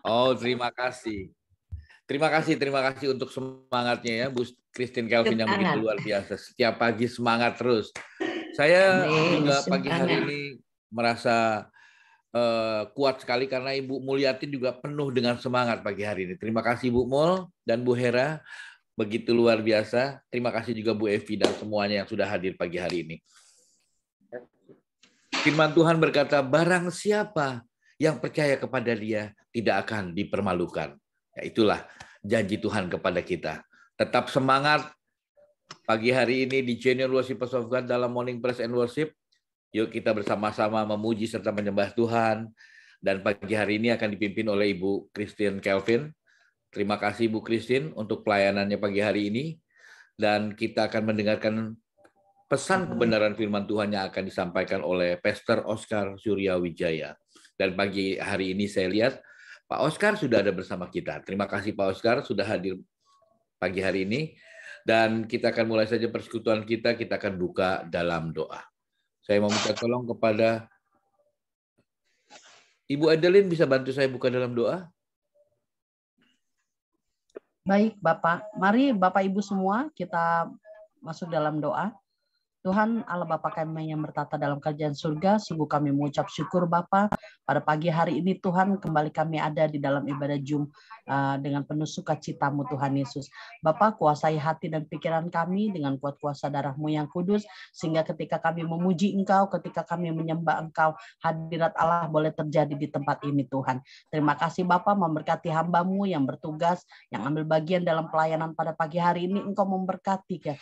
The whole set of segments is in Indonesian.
Oh, terima kasih. Terima kasih untuk semangatnya ya, Bu Christine Kelvin yang begitu luar biasa. Setiap pagi semangat terus. Saya juga pagi hari ini merasa kuat sekali karena Ibu Mulyatin juga penuh dengan semangat pagi hari ini. Terima kasih Bu Mul dan Bu Hera, begitu luar biasa. Terima kasih juga Bu Evi dan semuanya yang sudah hadir pagi hari ini. Firman Tuhan berkata, barang siapa yang percaya kepada Dia tidak akan dipermalukan. Ya, itulah janji Tuhan kepada kita. Tetap semangat pagi hari ini di Genuine Worshipers of God dalam Morning Praise and Worship. Yuk kita bersama-sama memuji serta menyembah Tuhan. Dan pagi hari ini akan dipimpin oleh Ibu Christine Kelvin. Terima kasih Ibu Christine untuk pelayanannya pagi hari ini. Dan kita akan mendengarkan pesan kebenaran firman Tuhan yang akan disampaikan oleh Pastor Oscar Surya Wijaya. Dan pagi hari ini saya lihat Pak Oscar sudah ada bersama kita. Terima kasih Pak Oscar sudah hadir pagi hari ini. Dan kita akan mulai saja persekutuan kita akan buka dalam doa. Saya mau minta tolong kepada Ibu Adeline, bisa bantu saya buka dalam doa? Baik Bapak, mari Bapak Ibu semua kita masuk dalam doa. Tuhan Allah Bapa kami yang bertata dalam kerajaan surga, sungguh kami mengucap syukur Bapa pada pagi hari ini Tuhan kembali kami ada di dalam ibadah Jum dengan penuh sukacita-Mu Tuhan Yesus. Bapa kuasai hati dan pikiran kami dengan kuat kuasa darah-Mu yang kudus, sehingga ketika kami memuji Engkau, ketika kami menyembah Engkau, hadirat Allah boleh terjadi di tempat ini Tuhan. Terima kasih Bapa memberkati hamba-Mu yang bertugas, yang ambil bagian dalam pelayanan pada pagi hari ini, Engkau memberkatinya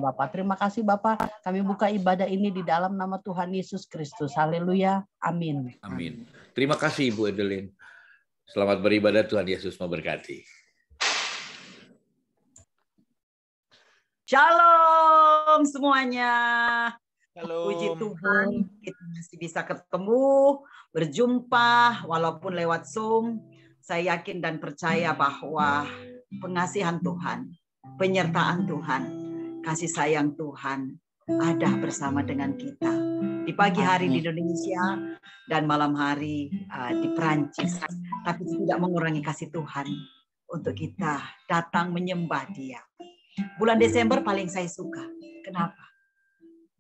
Bapak. Terima kasih Bapak, kami buka ibadah ini di dalam nama Tuhan Yesus Kristus. Haleluya. Amin. Amin. Terima kasih Ibu Adeline. Selamat beribadah, Tuhan Yesus memberkati. Shalom semuanya. Halo. Puji Tuhan, kita masih bisa ketemu, berjumpa walaupun lewat Zoom. Saya yakin dan percaya bahwa pengasihan Tuhan, penyertaan Tuhan, kasih sayang Tuhan ada bersama dengan kita di pagi hari di Indonesia dan malam hari di Perancis, tapi tidak mengurangi kasih Tuhan untuk kita datang menyembah Dia. Bulan Desember paling saya suka. Kenapa?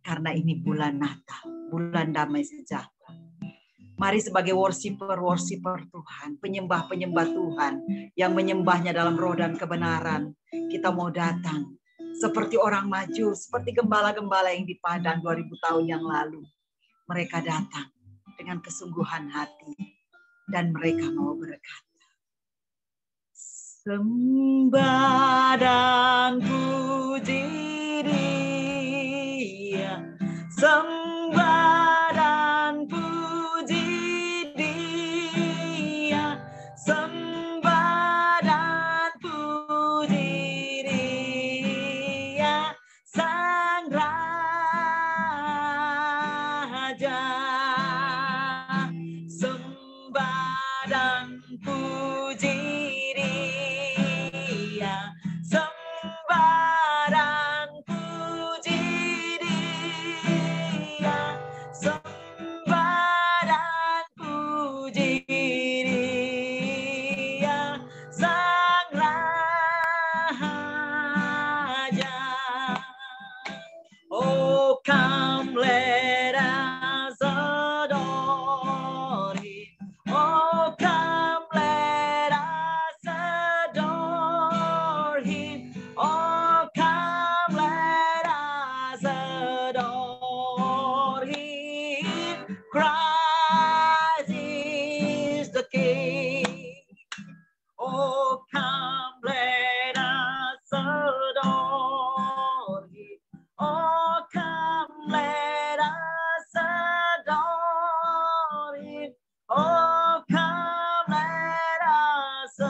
Karena ini bulan Natal, bulan damai sejahtera. Mari sebagai worshiper Tuhan, penyembah Tuhan yang menyembahnya dalam roh dan kebenaran, kita mau datang seperti orang maju, seperti gembala-gembala yang di padang 2000 tahun yang lalu. Mereka datang dengan kesungguhan hati dan mereka mau berkata, sembah dan puji Dia, sembah dan puji Dia, sembah dan puji Dia, Sang Raja, sembah dan puji Dia, sembah dan puji Dia, sembah dan puji Dia, Sang Raja. Oh, come let us adore Him. Oh, come let us adore Him. Oh, come let us adore Him. Christ is the King. Oh, come let us adore Him. Oh, come let us adore Him. Oh, come let us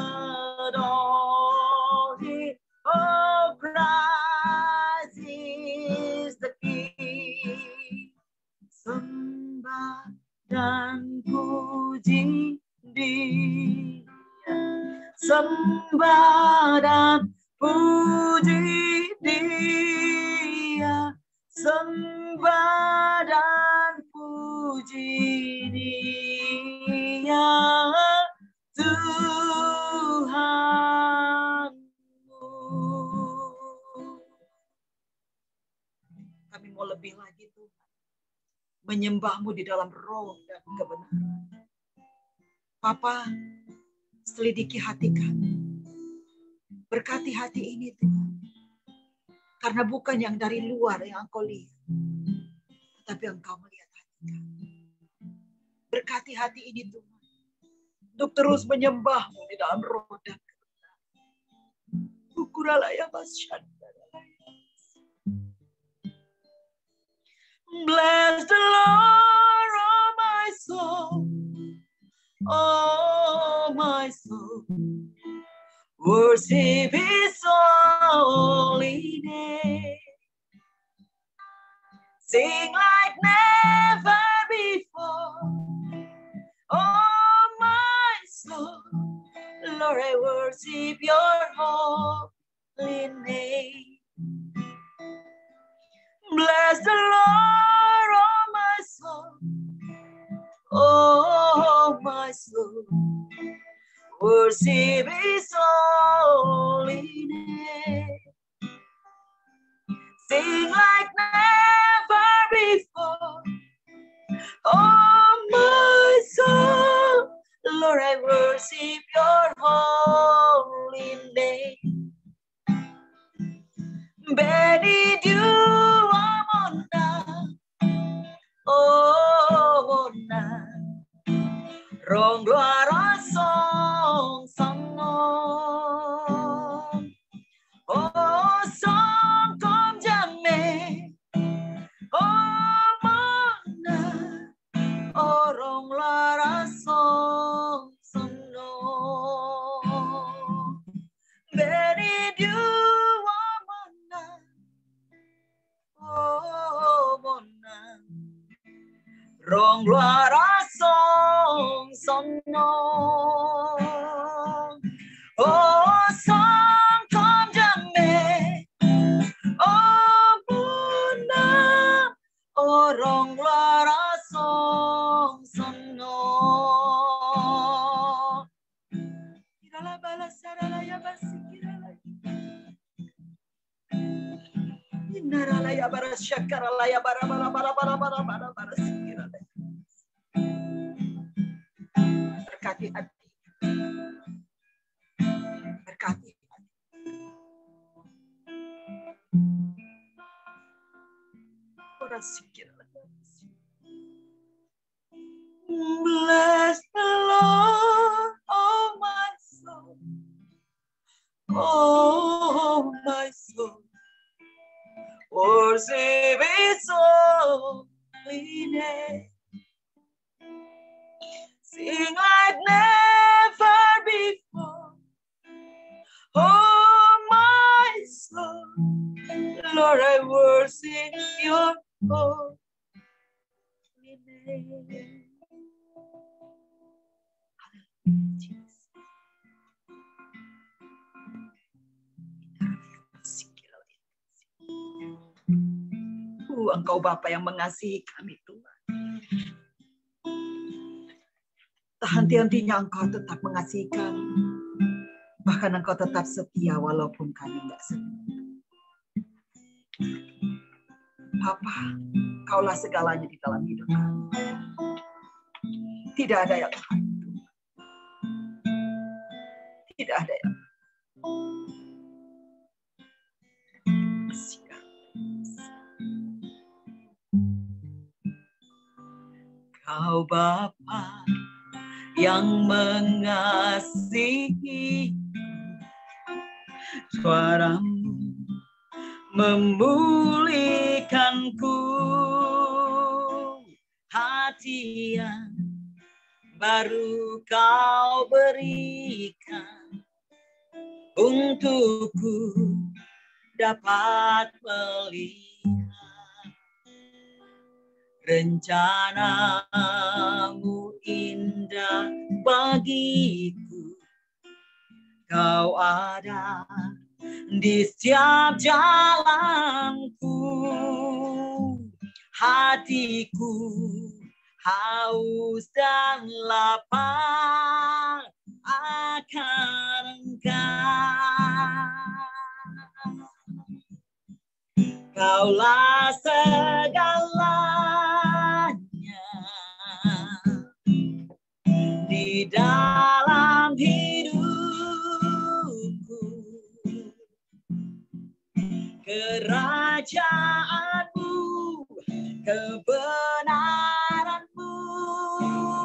adore Him. Oh, Christ is the King. Sembah dan puji Dia, sembah dan puji Dia, sembah dan puji Dia, Tuhan. Menyembahmu di dalam roh dan kebenaran. Bapa, selidiki hati kami. Berkati hati ini Tuhan. Karena bukan yang dari luar yang Engkau lihat. Tetapi Engkau melihat hati kami. Berkati hati ini Tuhan. Untuk terus menyembahmu di dalam roh dan kebenaran. Ukuralaya basyandalaya. Bless the Lord, oh my soul. Oh my soul. Worship His holy name. Sing like never before. Oh my soul, Lord, I worship your holy name. Bless the Lord, oh my soul. Oh my soul, worship His holy name. Sing like never before. Oh my soul, Lord, I worship your holy name. Benediu amona, oh mona, rong gloire song song, oh song comme jamais, oh mona, oh rong gloire song song, benediu amona, oh mona. Rong gloire song song oh song comme jamais oh mona oh rong gloire song song kirala bala sarala ya basi kirala inarala ya bara syakarala ya bara bara bara bara bara bara bara sikirala. Berkati hati. Berkati hati. Ora sikirala. Bless the Lord, oh my soul. Oh my soul. Worship His holy name. Sing like never before. Oh my soul, Lord, I worship your holy name. Engkau Bapa yang mengasihi kami Tuhan. Tak henti-hentinya Engkau tetap mengasihi kami. Bahkan Engkau tetap setia walaupun kami tidak setia. Bapa, Kaulah segalanya di dalam hidup kami. Tidak ada yang lain. Tidak ada yang lain. Kau Bapa yang mengasihi, suaramu memulihkanku, hati yang baru Kau berikan untukku dapat melihat rencanamu indah bagiku. Kau ada di setiap jalanku. Hatiku haus dan lapar akan Engkau. Kaulah segala di dalam hidupku. Kerajaanmu, kebenaranmu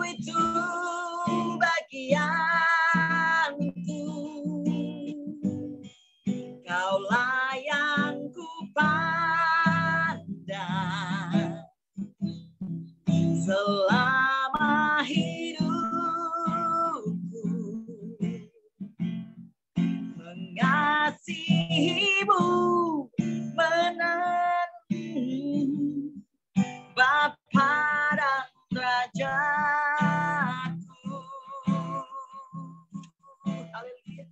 itu bagianku. Kaulah yang ku pandang selama hidupku, mengasihimu, Bapa dan Rajaku. Haleluya.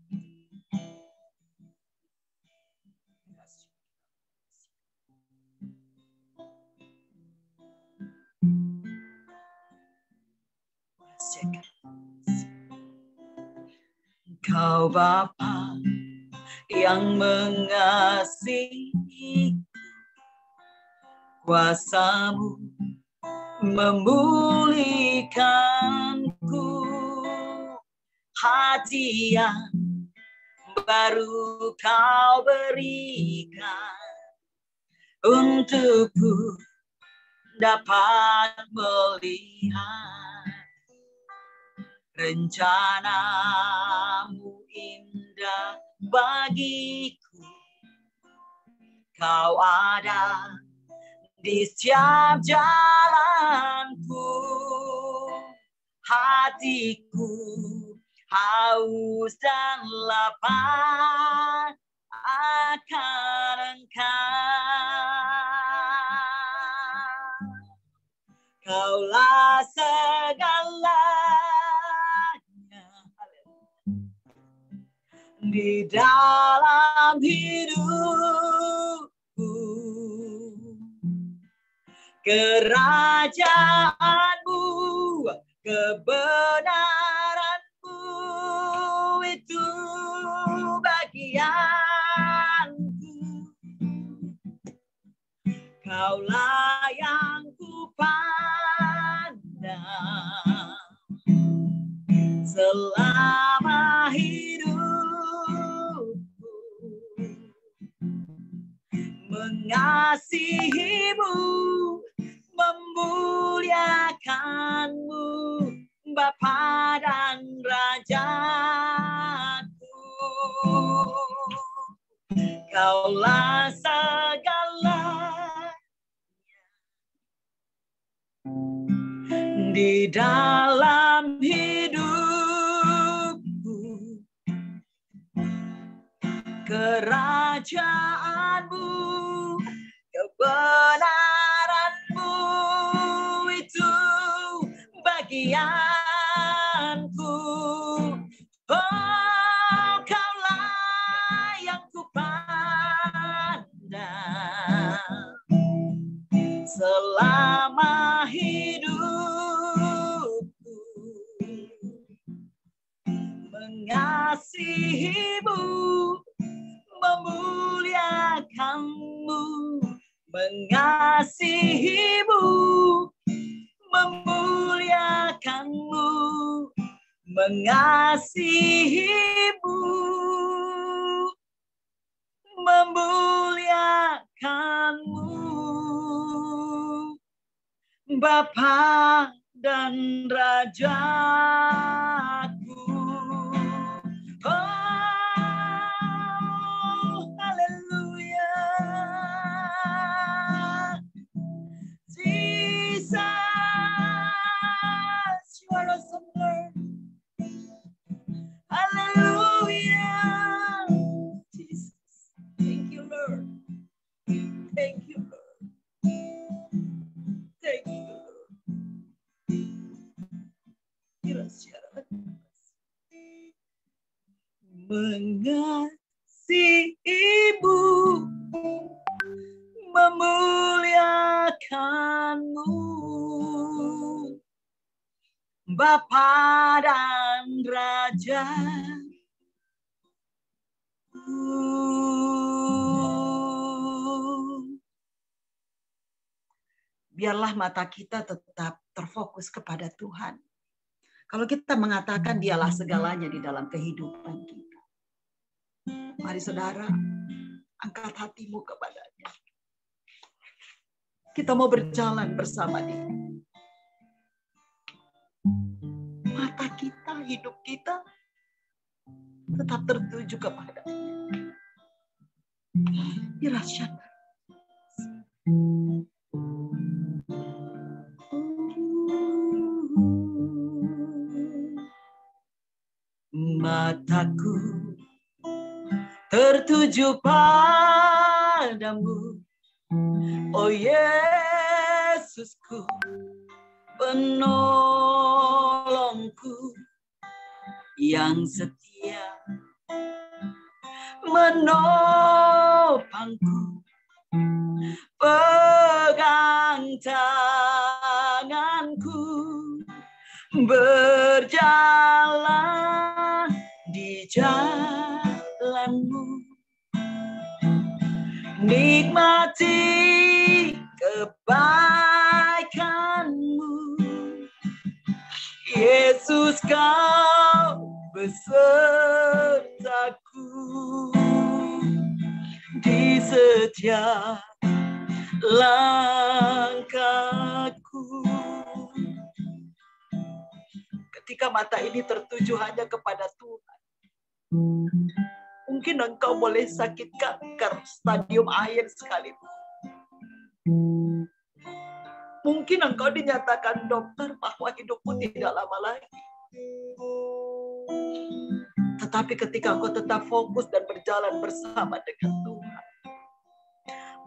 Engkau Bapa yang mengasihi, kuasa-Mu memulihkanku. Hati yang baru Kau berikan untukku dapat melihat rencana-Mu indah bagiku. Kau ada di setiap jalanku. Hatiku haus dan lapar akan Engkau. Kaulah segalanya di dalam hidupku. Kerajaan-Mu, kebenaran-Mu itu bagianku. Kaulah yang ku pandang selama hidupku, mengasihimu, memuliakanmu, Bapa dan Rajaku. Kaulah segalanya di dalam hidupku. Kerajaan-Mu, kebenaran-Mu itu bagianku. Oh, Kaulah yang ku pandang selama hidupku, mengasihimu, memuliakanmu, mengasihimu, memuliakanmu, mengasihimu, memuliakanmu, Bapa dan Rajaku. Oh, haleluya. Jesus, you are awesome, Lord. Hallelujah. Jesus, thank you, Lord. Thank you, Lord. Thank you, Lord. Mengasihimu, memuliakanmu, Bapa dan Raja. Biarlah mata kita tetap terfokus kepada Tuhan. Kalau kita mengatakan dialah segalanya di dalam kehidupan kita. Mari saudara, angkat hatimu kepadanya. Kita mau berjalan bersama dia. Mata kita, hidup kita tetap tertuju kepadanya. Irasyana. Mataku tertuju padamu, oh Yesusku, penolongku yang setia, menopangku, pegang tanganku, berjalan di jalanmu, nikmati kebaikanmu. Yesus, kau besertaku di setiap langkahku. Ketika mata ini tertuju hanya kepada Tuhan, mungkin engkau boleh sakit kanker stadium akhir sekalipun. Mungkin engkau dinyatakan dokter bahwa hidupmu tidak lama lagi. Tetapi ketika engkau tetap fokus dan berjalan bersama dengan Tuhan,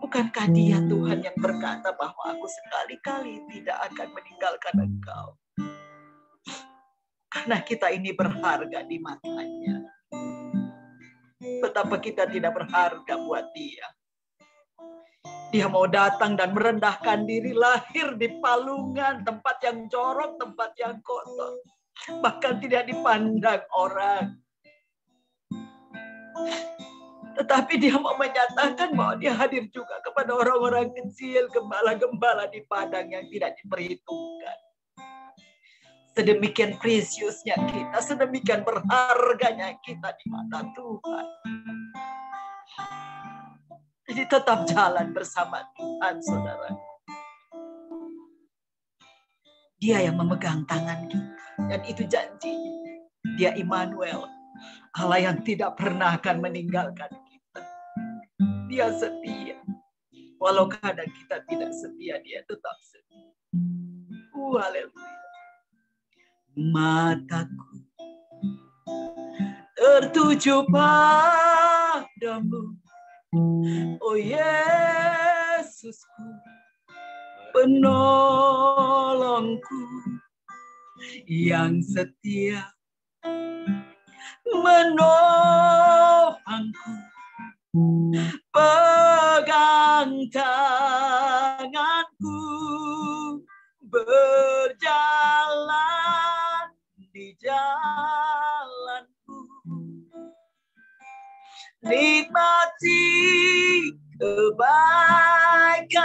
bukankah Dia Tuhan yang berkata bahwa aku sekali-kali tidak akan meninggalkan engkau? Karena kita ini berharga di matanya. Betapa kita tidak berharga buat Dia. Dia mau datang dan merendahkan diri, lahir di palungan, tempat yang jorok, tempat yang kotor. Bahkan tidak dipandang orang. Tetapi Dia mau menyatakan bahwa Dia hadir juga kepada orang-orang kecil, gembala-gembala di padang yang tidak diperhitungkan. Sedemikian preciusnya kita, sedemikian berharganya kita di mata Tuhan. Jadi tetap jalan bersama Tuhan, saudara. Dia yang memegang tangan kita. Dan itu janjinya. Dia Immanuel. Allah yang tidak pernah akan meninggalkan kita. Dia setia. Walau kadang kita tidak setia, Dia tetap setia. Haleluya. Mataku tertuju padamu, oh Yesusku, penolongku yang setia, menopangku, pegang tanganku, berjalan di jalanku, nikmati kebaikanmu.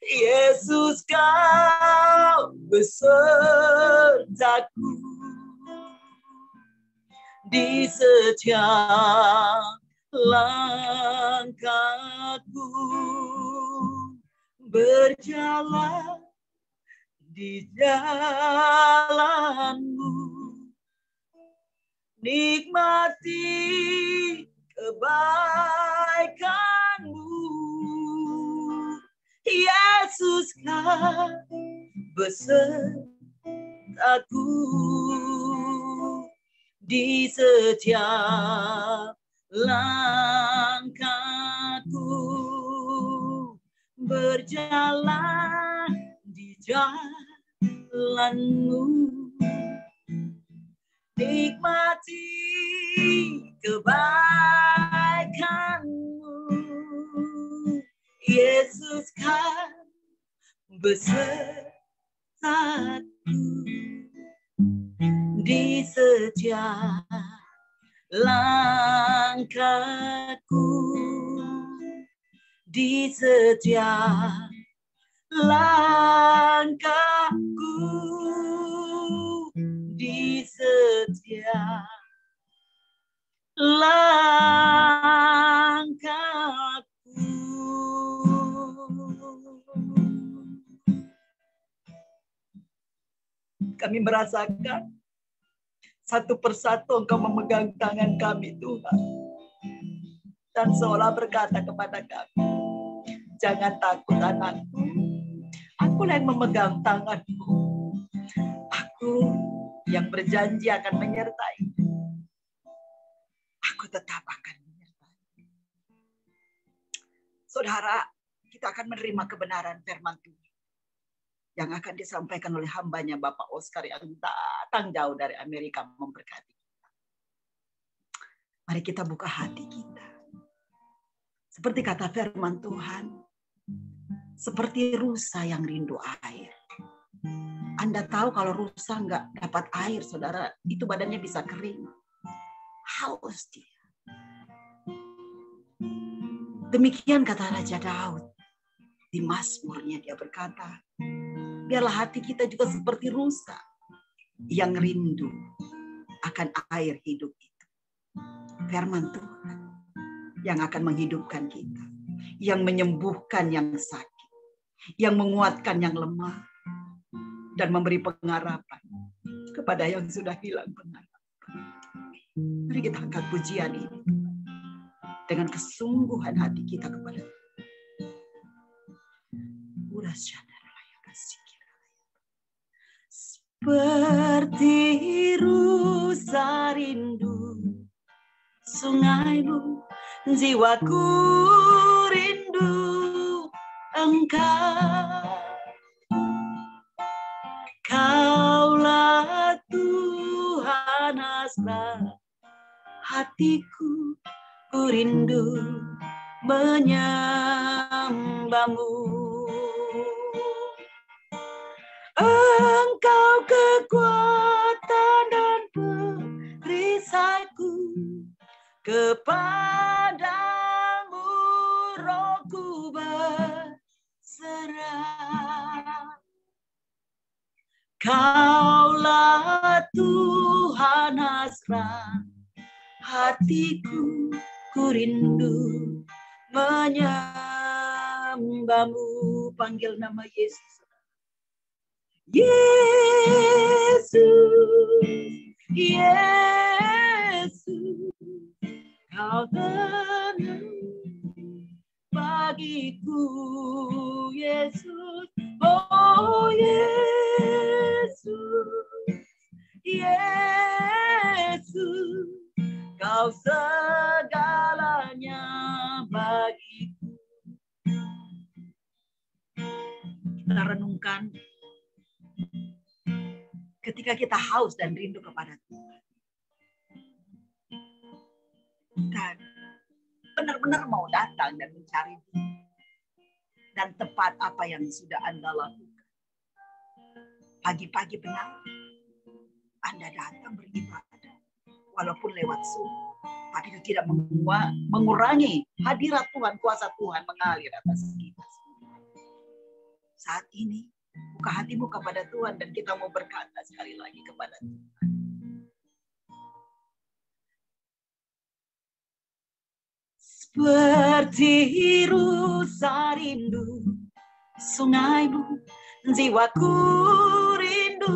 Yesus, kau besertaku di setiap langkahku, berjalan di jalanmu, nikmati kebaikanmu. Yesus, kau besertaku di setiap langkahku, berjalan di jalanmu, nikmati kebaikanmu. Yesus, kau besertaku di setiap langkahku, di setiap langkahku di setiap langkahku. Kami merasakan satu persatu Engkau memegang tangan kami, Tuhan. Dan seolah berkata kepada kami, jangan takut anakku, akulah yang memegang tanganmu. Aku yang berjanji akan menyertai. Aku tetap akan menyertai. Saudara, kita akan menerima kebenaran firman Tuhan yang akan disampaikan oleh hambanya Bapak Oscar yang datang jauh dari Amerika memberkati kita. Mari kita buka hati kita. Seperti kata firman Tuhan, seperti rusa yang rindu air. Anda tahu kalau rusa nggak dapat air, saudara, itu badannya bisa kering. Haus dia. Demikian kata Raja Daud. Di Mazmurnya dia berkata, biarlah hati kita juga seperti rusa yang rindu akan air hidup itu. Firman Tuhan yang akan menghidupkan kita, yang menyembuhkan yang sakit, yang menguatkan yang lemah, dan memberi pengharapan kepada yang sudah hilang pengharapan. Mari kita angkat pujian ini dengan kesungguhan hati kita kepada Tuhan. Seperti rusa rindu sungaimu, jiwaku rindu Engkau. Kaulah Tuhan asal hatiku, ku rindu menyembahmu. Engkau kekuatan dan perisaiku, kepadamu rohku berserah. Kaulah Tuhan hasrat hatiku, ku rindu menyembahmu. Panggil nama Yesus. Yesus, Yesus, Kau tenang bagiku, Yesus. Oh Yesus, Yesus, Kau segalanya bagiku. Kita renungkan ketika kita haus dan rindu kepada Tuhan. Dan benar-benar mau datang dan mencari Dia. Dan tepat apa yang sudah Anda lakukan. Pagi-pagi benar, Anda datang beribadah. Walaupun lewat Zoom. Tapi itu tidak mengurangi hadirat Tuhan, kuasa Tuhan mengalir atas kita. Saat ini, buka hatimu kepada Tuhan dan kita mau berkata sekali lagi kepada Tuhan. Seperti rusa rindu sungaimu, jiwaku rindu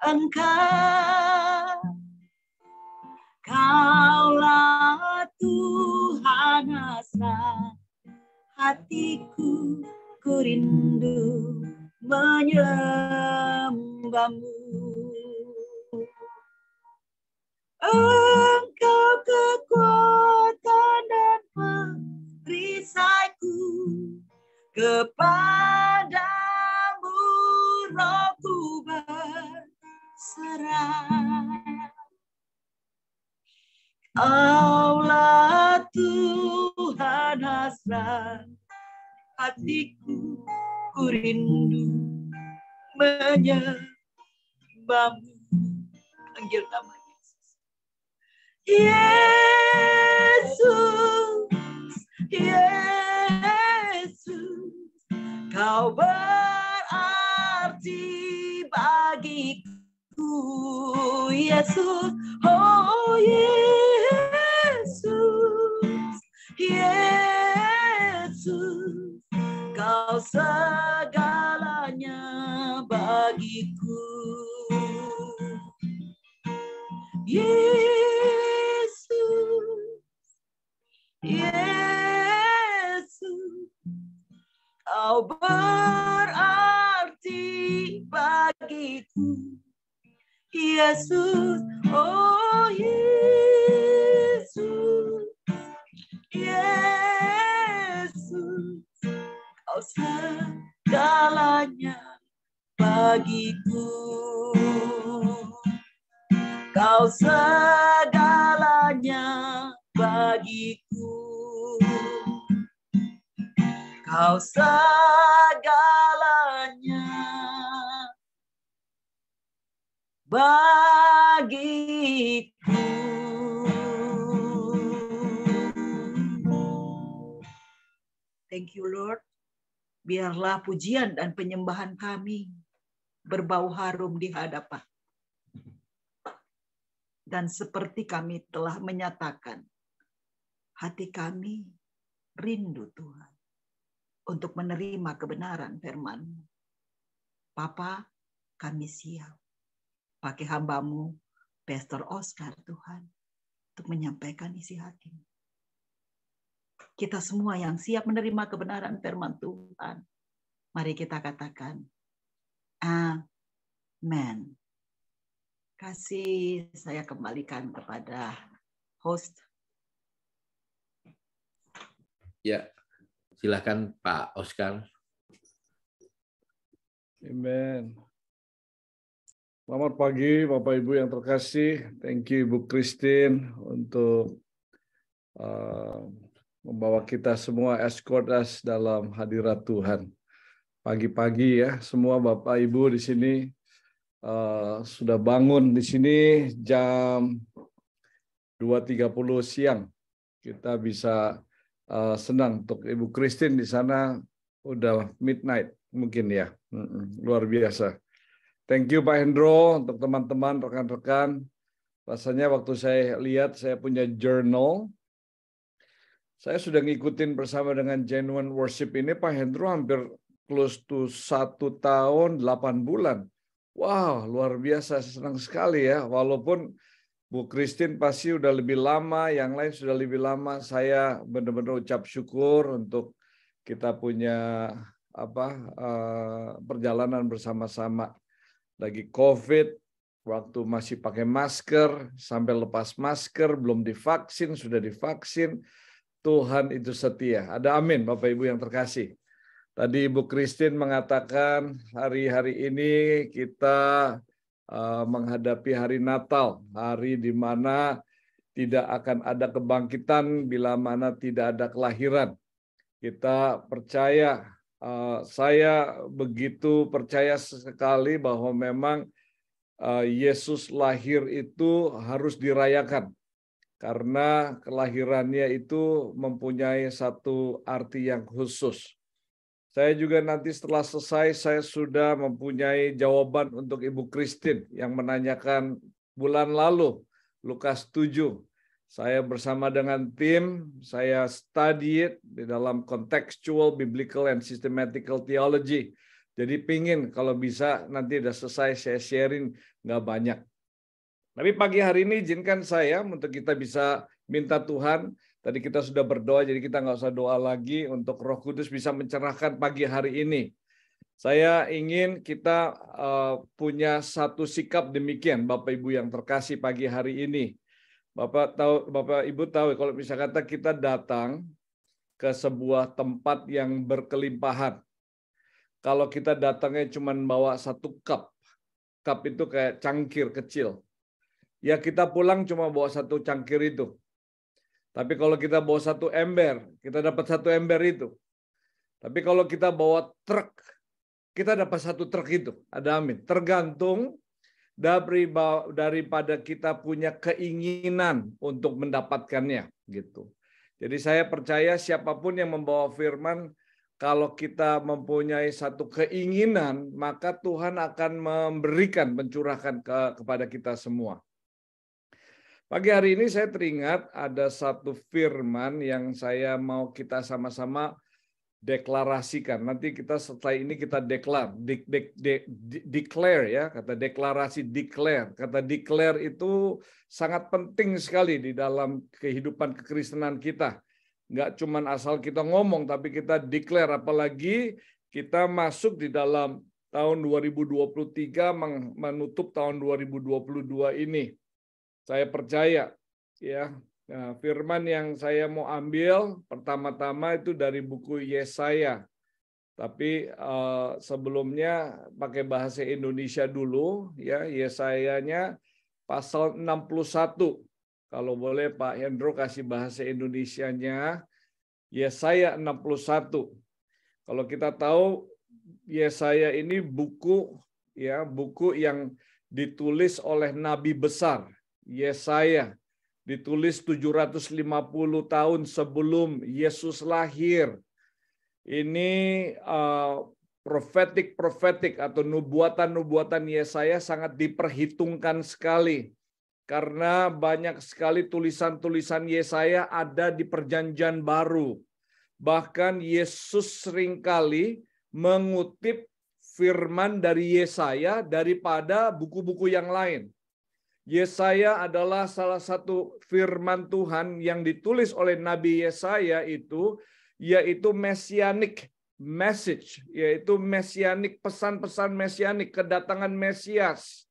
Engkau. Kaulah Tuhan hasrat hatiku, ku rindu menyembahmu. Engkau kekuatan dan perisaiku, kepadamu rohku berserah. Kaulah Tuhan hasrat hatiku, ku rindu menyembahmu. Panggil nama Yesus. Yesus, Yesus, Kau berarti bagiku, Yesus. Oh Yesus, Yesus, Kau segalanya bagiku. Yesus, Yesus, Kau berarti bagiku, Yesus. Oh Yesus, Yesus, Kau segalanya bagiku. Kau segalanya bagiku. Kau segalanya bagiku. Thank you, Lord. Biarlah pujian dan penyembahan kami berbau harum di hadapan. Dan seperti kami telah menyatakan, hati kami rindu Tuhan untuk menerima kebenaran firman-Mu. Bapa, kami siap pakai hamba-Mu, Pastor Oscar Tuhan, untuk menyampaikan isi hati. Kita semua yang siap menerima kebenaran firman Tuhan, mari kita katakan, Amen. Kasih saya kembalikan kepada host. Ya, silakan Pak Oscar. Amen. Selamat pagi Bapak Ibu yang terkasih. Thank you Ibu Christine untuk membawa kita semua, escort us dalam hadirat Tuhan. Pagi-pagi ya, semua Bapak Ibu di sini sudah bangun di sini jam 2.30 siang. Kita bisa senang untuk Ibu Christine di sana udah midnight mungkin ya. Luar biasa. Thank you Pak Hendro, untuk teman-teman, rekan-rekan. Rasanya waktu saya lihat saya punya journal. Saya sudah ngikutin bersama dengan Genuine Worship ini Pak Hendro hampir close to 1 tahun 8 bulan. Wow, luar biasa, senang sekali ya. Walaupun Bu Christine pasti udah lebih lama, yang lain sudah lebih lama. Saya benar-benar ucap syukur untuk kita punya perjalanan bersama-sama. Lagi COVID, waktu masih pakai masker, sampai lepas masker, belum divaksin, sudah divaksin. Tuhan itu setia. Ada amin, Bapak Ibu yang terkasih. Tadi Ibu Christine mengatakan hari-hari ini kita menghadapi hari Natal, hari di mana tidak akan ada kebangkitan bila mana tidak ada kelahiran. Kita percaya, saya begitu percaya sekali bahwa memang Yesus lahir itu harus dirayakan. Karena kelahirannya itu mempunyai satu arti yang khusus. Saya juga nanti setelah selesai, saya sudah mempunyai jawaban untuk Ibu Christine yang menanyakan bulan lalu, Lukas 7. Saya bersama dengan tim, saya study it di dalam contextual, biblical, and systematical theology. Jadi pingin kalau bisa nanti udah selesai saya sharing, nggak banyak. Tapi pagi hari ini izinkan saya untuk kita bisa minta Tuhan. Tadi kita sudah berdoa, jadi kita nggak usah doa lagi untuk Roh Kudus bisa mencerahkan pagi hari ini. Saya ingin kita punya satu sikap demikian, Bapak Ibu yang terkasih pagi hari ini. Bapak Ibu tahu kalau misalnya kita datang ke sebuah tempat yang berkelimpahan. Kalau kita datangnya cuma bawa satu cup itu kayak cangkir kecil. Ya kita pulang cuma bawa satu cangkir itu. Tapi kalau kita bawa satu ember, kita dapat satu ember itu. Tapi kalau kita bawa truk, kita dapat satu truk itu. Ada amin. Tergantung daripada kita punya keinginan untuk mendapatkannya. Gitu. Jadi saya percaya siapapun yang membawa firman, Kalau kita mempunyai satu keinginan, maka Tuhan akan memberikan, mencurahkan kepada kita semua. Pagi hari ini saya teringat ada satu firman yang saya mau kita sama-sama deklarasikan. Nanti kita setelah ini kita declare ya, kata deklarasi declare. Kata declare itu sangat penting sekali di dalam kehidupan kekristenan kita. Nggak cuma asal kita ngomong, tapi kita declare, apalagi kita masuk di dalam tahun 2023 menutup tahun 2022 ini. Saya percaya ya. Nah, firman yang saya mau ambil pertama-tama itu dari buku Yesaya. Tapi sebelumnya pakai bahasa Indonesia dulu ya, Yesayanya pasal 61. Kalau boleh Pak Hendro kasih bahasa Indonesianya, Yesaya 61. Kalau kita tahu Yesaya ini buku yang ditulis oleh nabi besar Yesaya. Ditulis 750 tahun sebelum Yesus lahir. Ini profetik atau nubuatan Yesaya sangat diperhitungkan sekali. Karena banyak sekali tulisan-tulisan Yesaya ada di Perjanjian Baru. Bahkan Yesus seringkali mengutip firman dari Yesaya daripada buku-buku yang lain. Yesaya adalah salah satu firman Tuhan yang ditulis oleh Nabi Yesaya itu, yaitu messianic message, yaitu messianic, pesan-pesan messianik, kedatangan Mesias.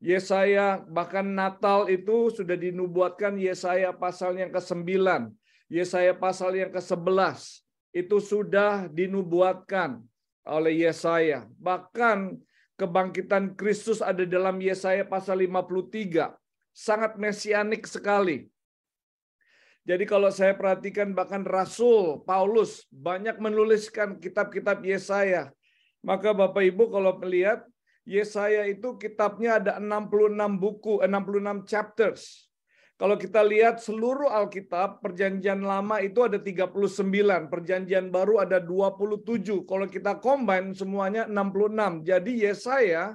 Yesaya, bahkan Natal itu sudah dinubuatkan Yesaya pasal yang ke-9, Yesaya pasal yang ke-11, itu sudah dinubuatkan oleh Yesaya. Bahkan kebangkitan Kristus ada dalam Yesaya pasal 53. Sangat mesianik sekali. Jadi kalau saya perhatikan bahkan Rasul Paulus banyak menuliskan kitab-kitab Yesaya. Maka Bapak Ibu kalau melihat Yesaya itu kitabnya ada 66 buku, 66 chapters. Kalau kita lihat seluruh Alkitab, Perjanjian Lama itu ada 39, Perjanjian Baru ada 27. Kalau kita combine semuanya 66. Jadi Yesaya,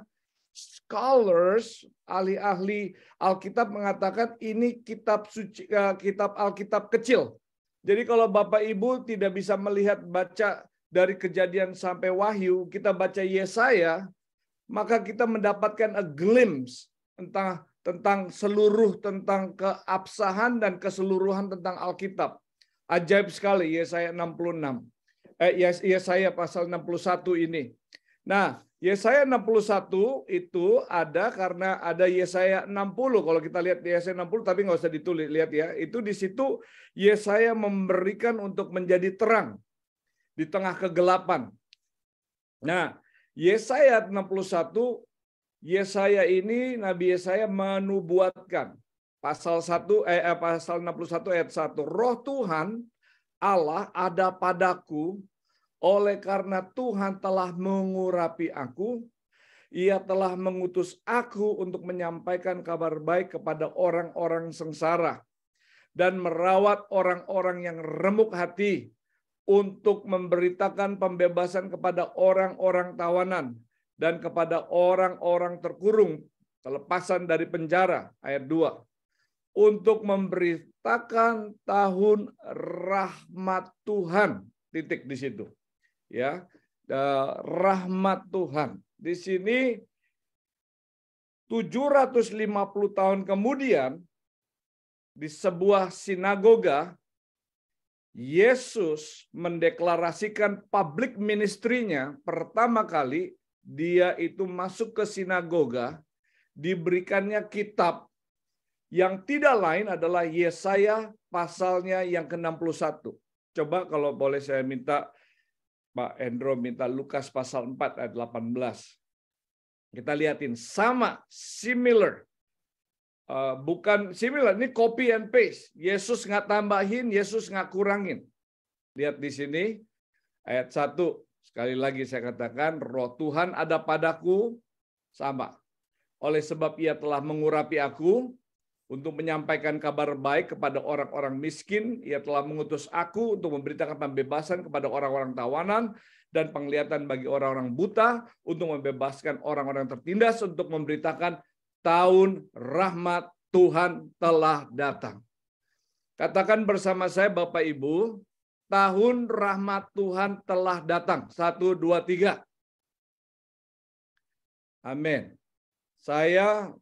scholars, ahli-ahli Alkitab mengatakan ini kitab suci, kitab Alkitab kecil. Jadi kalau Bapak Ibu tidak bisa melihat baca dari Kejadian sampai Wahyu, kita baca Yesaya, maka kita mendapatkan a glimpse tentang seluruh, tentang keabsahan dan keseluruhan tentang Alkitab. Ajaib sekali Yesaya 66. Yesaya pasal 61 ini. Nah, Yesaya 61 itu ada karena ada Yesaya 60. Kalau kita lihat Yesaya 60, tapi nggak usah ditulis, lihat ya. Itu di situ Yesaya memberikan untuk menjadi terang di tengah kegelapan. Nah, Yesaya 61, Yesaya ini, Nabi Yesaya menubuatkan pasal 61 ayat 1. Roh Tuhan Allah ada padaku, oleh karena Tuhan telah mengurapi aku, Ia telah mengutus aku untuk menyampaikan kabar baik kepada orang-orang sengsara dan merawat orang-orang yang remuk hati, untuk memberitakan pembebasan kepada orang-orang tawanan dan kepada orang-orang terkurung, kelepasan dari penjara, ayat 2. Untuk memberitakan tahun rahmat Tuhan, titik di situ. Ya, rahmat Tuhan. Di sini 750 tahun kemudian di sebuah sinagoga Yesus mendeklarasikan public ministry-nya pertama kali. Dia itu masuk ke sinagoga, diberikannya kitab yang tidak lain adalah Yesaya pasalnya yang ke-61. Coba kalau boleh saya minta Pak Endro minta Lukas pasal 4 ayat 18. Kita lihatin sama, similar. Bukan similar, ini copy and paste. Yesus nggak tambahin, Yesus nggak kurangin. Lihat di sini ayat 1. Sekali lagi saya katakan, Roh Tuhan ada padaku, sama. Oleh sebab Ia telah mengurapi aku, untuk menyampaikan kabar baik kepada orang-orang miskin. Ia telah mengutus aku untuk memberitakan pembebasan kepada orang-orang tawanan dan penglihatan bagi orang-orang buta, untuk membebaskan orang-orang tertindas, untuk memberitakan tahun rahmat Tuhan telah datang. Katakan bersama saya, Bapak Ibu, tahun rahmat Tuhan telah datang. 1, 2, 3. Amin. Saya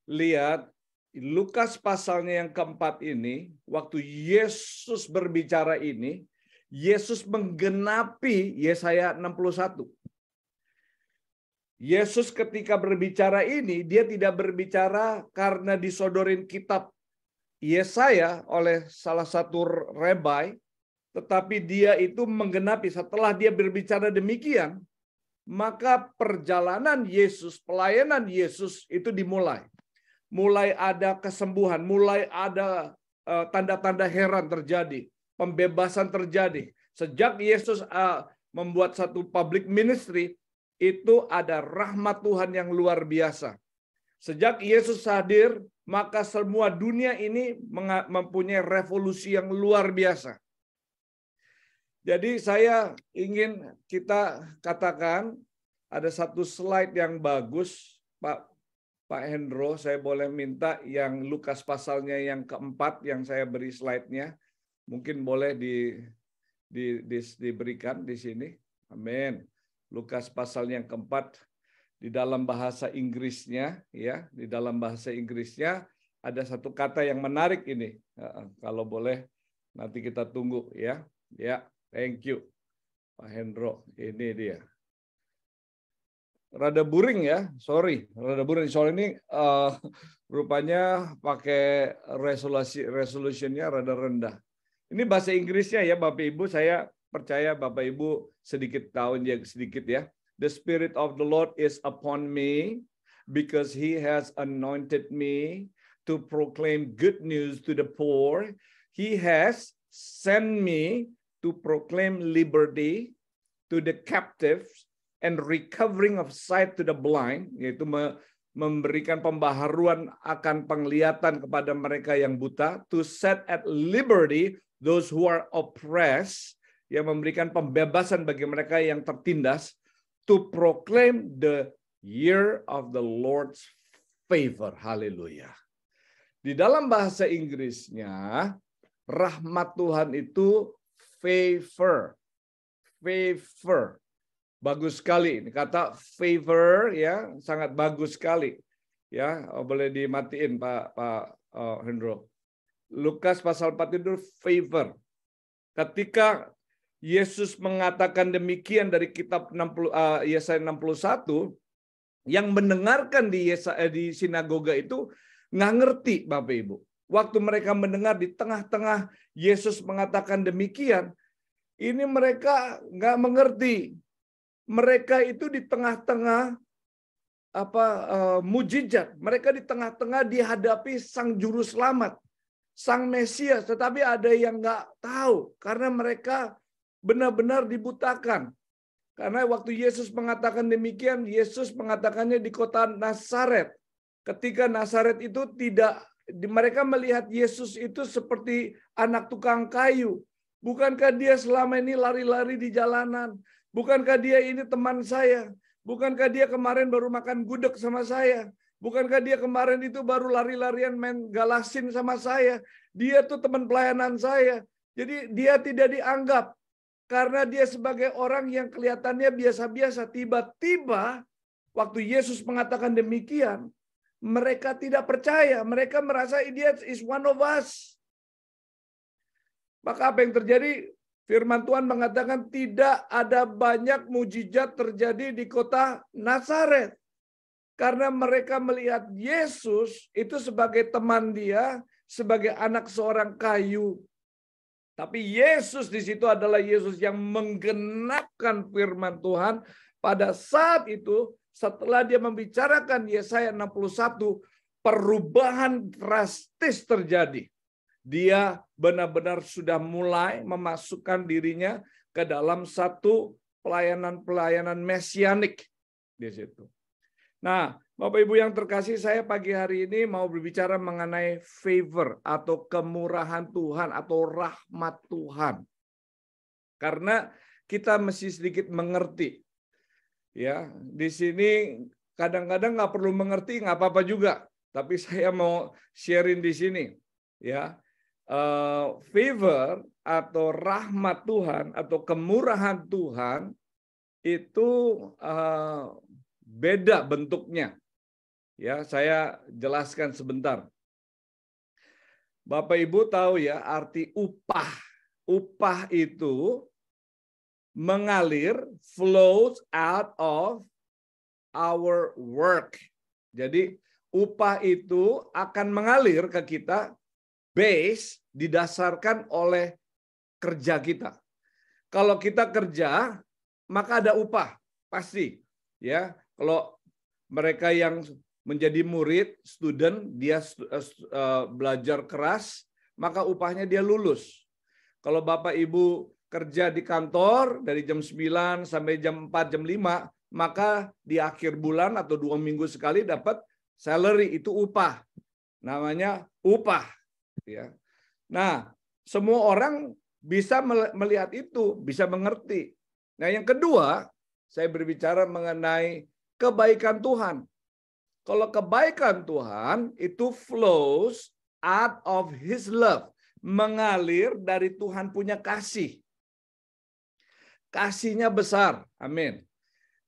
lihat Lukas pasalnya yang keempat ini, waktu Yesus berbicara ini, Yesus menggenapi Yesaya 61. Yesus ketika berbicara ini, dia tidak berbicara karena disodorin kitab Yesaya oleh salah satu rabai, tetapi dia itu menggenapi. Setelah dia berbicara demikian, maka perjalanan Yesus, pelayanan Yesus itu dimulai. Mulai ada kesembuhan, mulai ada tanda-tanda heran terjadi, pembebasan terjadi. Sejak Yesus membuat satu public ministry, itu ada rahmat Tuhan yang luar biasa. Sejak Yesus hadir, maka semua dunia ini mempunyai revolusi yang luar biasa. Jadi saya ingin kita katakan, ada satu slide yang bagus, Pak Hendro, saya boleh minta yang Lukas pasalnya yang keempat yang saya beri slide-nya, mungkin boleh diberikan di sini. Amin. Lukas pasal yang keempat, di dalam bahasa Inggrisnya, ya, di dalam bahasa Inggrisnya ada satu kata yang menarik ini. Kalau boleh nanti kita tunggu, ya. Ya, thank you, Pak Hendro. Ini dia. Rada buring ya, sorry, rada buring. Soal ini rupanya pakai resolusinya rada rendah. Ini bahasa Inggrisnya ya, Bapak Ibu. Saya percaya Bapak Ibu sedikit tahu sedikit ya. The Spirit of the Lord is upon me because He has anointed me to proclaim good news to the poor. He has sent me to proclaim liberty to the captives and recovering of sight to the blind, yaitu memberikan pembaharuan akan penglihatan kepada mereka yang buta, to set at liberty those who are oppressed, yang memberikan pembebasan bagi mereka yang tertindas, to proclaim the year of the Lord's favor. Haleluya. Di dalam bahasa Inggrisnya, rahmat Tuhan itu favor. Favor. Bagus sekali ini kata favor ya, sangat bagus sekali. Ya, boleh dimatiin Pak Hendro. Lukas pasal 4 itu favor. Ketika Yesus mengatakan demikian dari kitab Yesaya 61, yang mendengarkan di sinagoga itu nggak ngerti, Bapak Ibu. Waktu mereka mendengar di tengah-tengah Yesus mengatakan demikian, ini mereka nggak mengerti. Mereka itu di tengah-tengah mujizat. Mereka di tengah-tengah dihadapi Sang Juru Selamat, Sang Mesias. Tetapi ada yang nggak tahu karena mereka benar-benar dibutakan. Karena waktu Yesus mengatakan demikian, Yesus mengatakannya di kota Nazaret. Ketika Nazaret itu tidak, mereka melihat Yesus itu seperti anak tukang kayu. Bukankah dia selama ini lari-lari di jalanan? Bukankah dia ini teman saya? Bukankah dia kemarin baru makan gudeg sama saya? Bukankah dia kemarin itu baru lari-larian main galasin sama saya? Dia tuh teman pelayanan saya. Jadi dia tidak dianggap. Karena dia sebagai orang yang kelihatannya biasa-biasa. Tiba-tiba waktu Yesus mengatakan demikian, mereka tidak percaya. Mereka merasa dia is one of us. Maka apa yang terjadi? Firman Tuhan mengatakan tidak ada banyak mujizat terjadi di kota Nazaret. Karena mereka melihat Yesus itu sebagai teman dia, sebagai anak seorang kayu. Tapi Yesus di situ adalah Yesus yang menggenapkan firman Tuhan. Pada saat itu, setelah dia membicarakan Yesaya 61, perubahan drastis terjadi. Dia benar-benar sudah mulai memasukkan dirinya ke dalam satu pelayanan-pelayanan mesianik di situ. Nah, Bapak Ibu yang terkasih, saya pagi hari ini mau berbicara mengenai favor atau kemurahan Tuhan atau rahmat Tuhan. Karena kita mesti sedikit mengerti. Ya, di sini kadang-kadang nggak perlu mengerti, nggak apa-apa juga. Tapi saya mau sharing di sini. Ya, favor atau rahmat Tuhan atau kemurahan Tuhan itu beda bentuknya. Ya, saya jelaskan sebentar. Bapak Ibu tahu ya arti upah. Upah itu mengalir, flows out of our work. Jadi upah itu akan mengalir ke kita base didasarkan oleh kerja kita. Kalau kita kerja, maka ada upah pasti. Ya, kalau mereka yang menjadi murid, student, dia belajar keras, maka upahnya dia lulus. Kalau Bapak Ibu kerja di kantor dari jam 9 sampai jam 4, jam 5, maka di akhir bulan atau 2 minggu sekali dapat salary, itu upah. Namanya upah. Ya. Nah, semua orang bisa melihat itu, bisa mengerti. Nah, yang kedua, saya berbicara mengenai kebaikan Tuhan. Kalau kebaikan Tuhan itu flows out of His love, mengalir dari Tuhan punya kasih. Kasihnya besar, amin.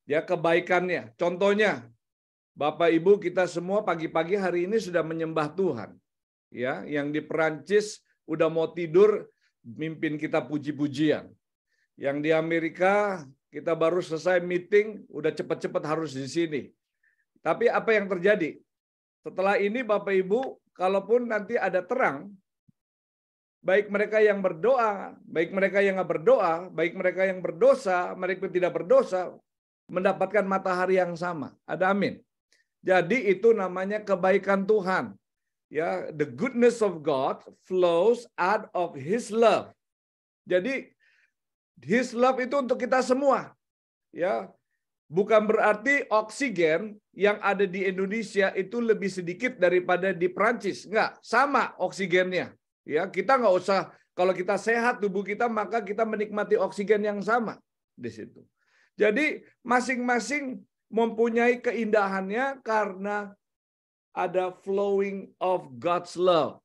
Ya, kebaikannya. Contohnya, Bapak Ibu kita semua pagi-pagi hari ini sudah menyembah Tuhan. Ya, yang di Perancis udah mau tidur mimpin kita puji-pujian. Yang di Amerika kita baru selesai meeting, udah cepat-cepat harus di sini. Tapi apa yang terjadi? Setelah ini Bapak Ibu, kalaupun nanti ada terang, baik mereka yang berdoa, baik mereka yang nggak berdoa, baik mereka yang berdosa, mereka tidak berdosa, mendapatkan matahari yang sama. Ada amin. Jadi itu namanya kebaikan Tuhan. Ya, the goodness of God flows out of His love. Jadi His love itu untuk kita semua. Ya, bukan berarti oksigen yang ada di Indonesia itu lebih sedikit daripada di Prancis. Enggak, sama oksigennya. Ya, kita nggak usah, kalau kita sehat tubuh kita, maka kita menikmati oksigen yang sama di situ. Jadi masing-masing mempunyai keindahannya karena ada flowing of God's love.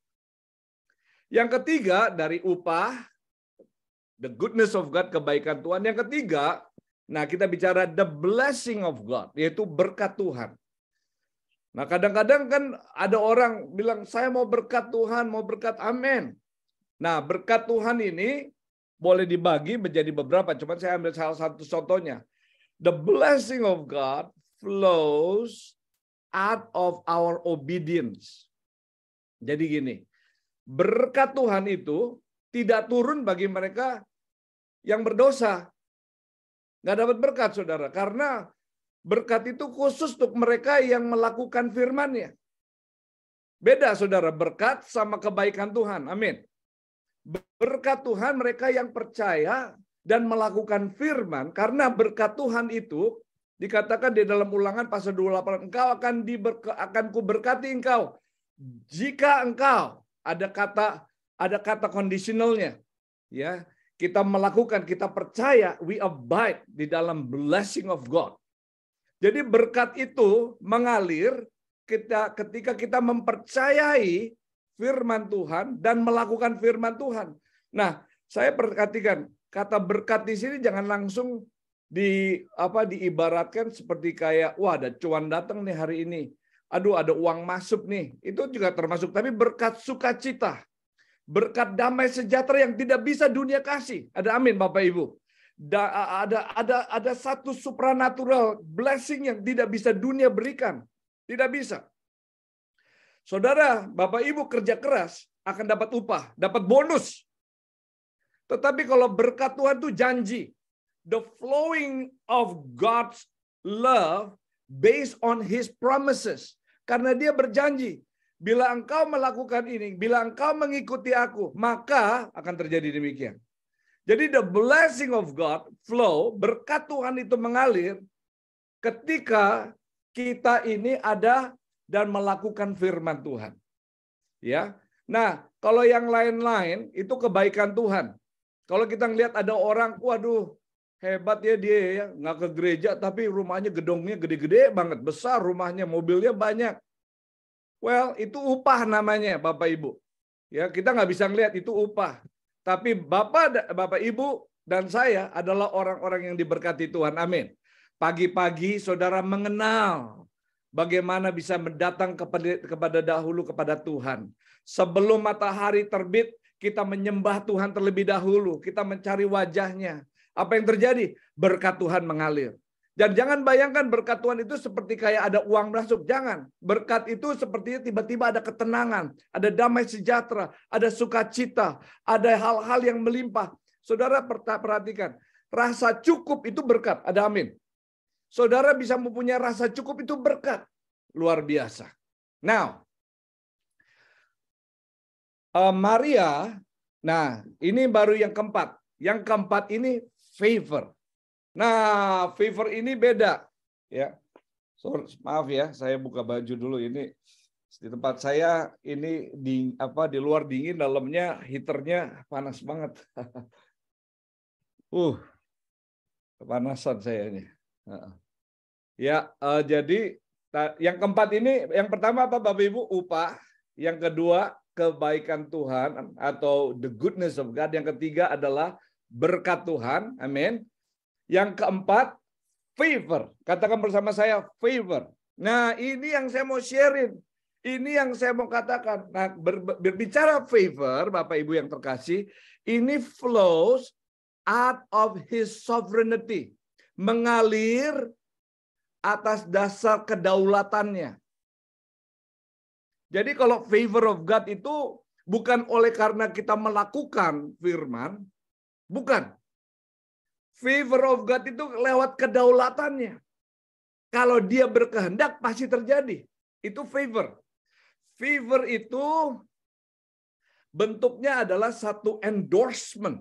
Yang ketiga dari upah, the goodness of God, kebaikan Tuhan. Yang ketiga, nah, kita bicara the blessing of God, yaitu berkat Tuhan. Nah, kadang-kadang kan ada orang bilang, saya mau berkat Tuhan, mau berkat, amin. Nah, berkat Tuhan ini boleh dibagi menjadi beberapa, cuma saya ambil salah satu contohnya. The blessing of God flows out of our obedience. Jadi gini, berkat Tuhan itu tidak turun bagi mereka yang berdosa. Nggak dapat berkat, saudara. Karena berkat itu khusus untuk mereka yang melakukan firman-Nya. Beda, saudara. Berkat sama kebaikan Tuhan. Amin. Berkat Tuhan mereka yang percaya dan melakukan firman. Karena berkat Tuhan itu dikatakan di dalam Ulangan pasal 28. Engkau akan kuberkati engkau. Jika engkau, ada kata conditionalnya. Ya. Kita melakukan, kita percaya, we abide di dalam blessing of God. Jadi berkat itu mengalir ketika kita mempercayai firman Tuhan dan melakukan firman Tuhan. Nah, saya perhatikan kata berkat di sini jangan langsung diibaratkan seperti kayak, wah ada cuan datang nih hari ini. Aduh ada uang masuk nih. Itu juga termasuk, tapi berkat sukacita. Berkat damai sejahtera yang tidak bisa dunia kasih. Ada amin Bapak Ibu. Ada satu supranatural blessing yang tidak bisa dunia berikan. Tidak bisa. Saudara, Bapak Ibu kerja keras akan dapat upah, dapat bonus. Tetapi kalau berkat Tuhan itu janji. The flowing of God's love based on His promises. Karena Dia berjanji. Bila engkau melakukan ini, bila engkau mengikuti aku, maka akan terjadi demikian. Jadi the blessing of God flow, berkat Tuhan itu mengalir ketika kita ini ada dan melakukan firman Tuhan. Ya. Nah, kalau yang lain-lain itu kebaikan Tuhan. Kalau kita ngelihat ada orang, waduh, hebat ya dia ya, nggak ke gereja tapi rumahnya gedungnya gede-gede banget, besar rumahnya, mobilnya banyak. Well, itu upah namanya, Bapak Ibu. Ya, kita nggak bisa ngelihat itu upah. Tapi Bapak Ibu dan saya adalah orang-orang yang diberkati Tuhan. Amin. Pagi-pagi saudara mengenal bagaimana bisa mendatang kepada Tuhan. Sebelum matahari terbit, kita menyembah Tuhan terlebih dahulu. Kita mencari wajahnya. Apa yang terjadi? Berkat Tuhan mengalir. Dan jangan bayangkan berkat Tuhan itu seperti kayak ada uang masuk. Jangan. Berkat itu sepertinya tiba-tiba ada ketenangan, ada damai sejahtera, ada sukacita, ada hal-hal yang melimpah. Saudara perhatikan, rasa cukup itu berkat. Ada amin. Saudara bisa mempunyai rasa cukup itu berkat. Luar biasa. Now, Maria, nah ini baru yang keempat. Yang keempat ini favor. Nah, favor ini beda, ya. Maaf ya, saya buka baju dulu ini. Di tempat saya ini di luar dingin, dalamnya heaternya panas banget. Kepanasan saya ini. Ya, jadi yang keempat ini, yang pertama apa Bapak Ibu? Upah. Yang kedua, kebaikan Tuhan atau the goodness of God. Yang ketiga adalah berkat Tuhan. Amin. Yang keempat, favor. Katakan bersama saya, favor. Nah, ini yang saya mau sharein. Ini yang saya mau katakan. Nah, berbicara favor, Bapak Ibu yang terkasih, ini flows out of His sovereignty. Mengalir atas dasar kedaulatannya. Jadi kalau favor of God itu bukan oleh karena kita melakukan firman, bukan. Favor of God itu lewat kedaulatannya. Kalau dia berkehendak pasti terjadi. Itu favor. Favor itu bentuknya adalah satu endorsement.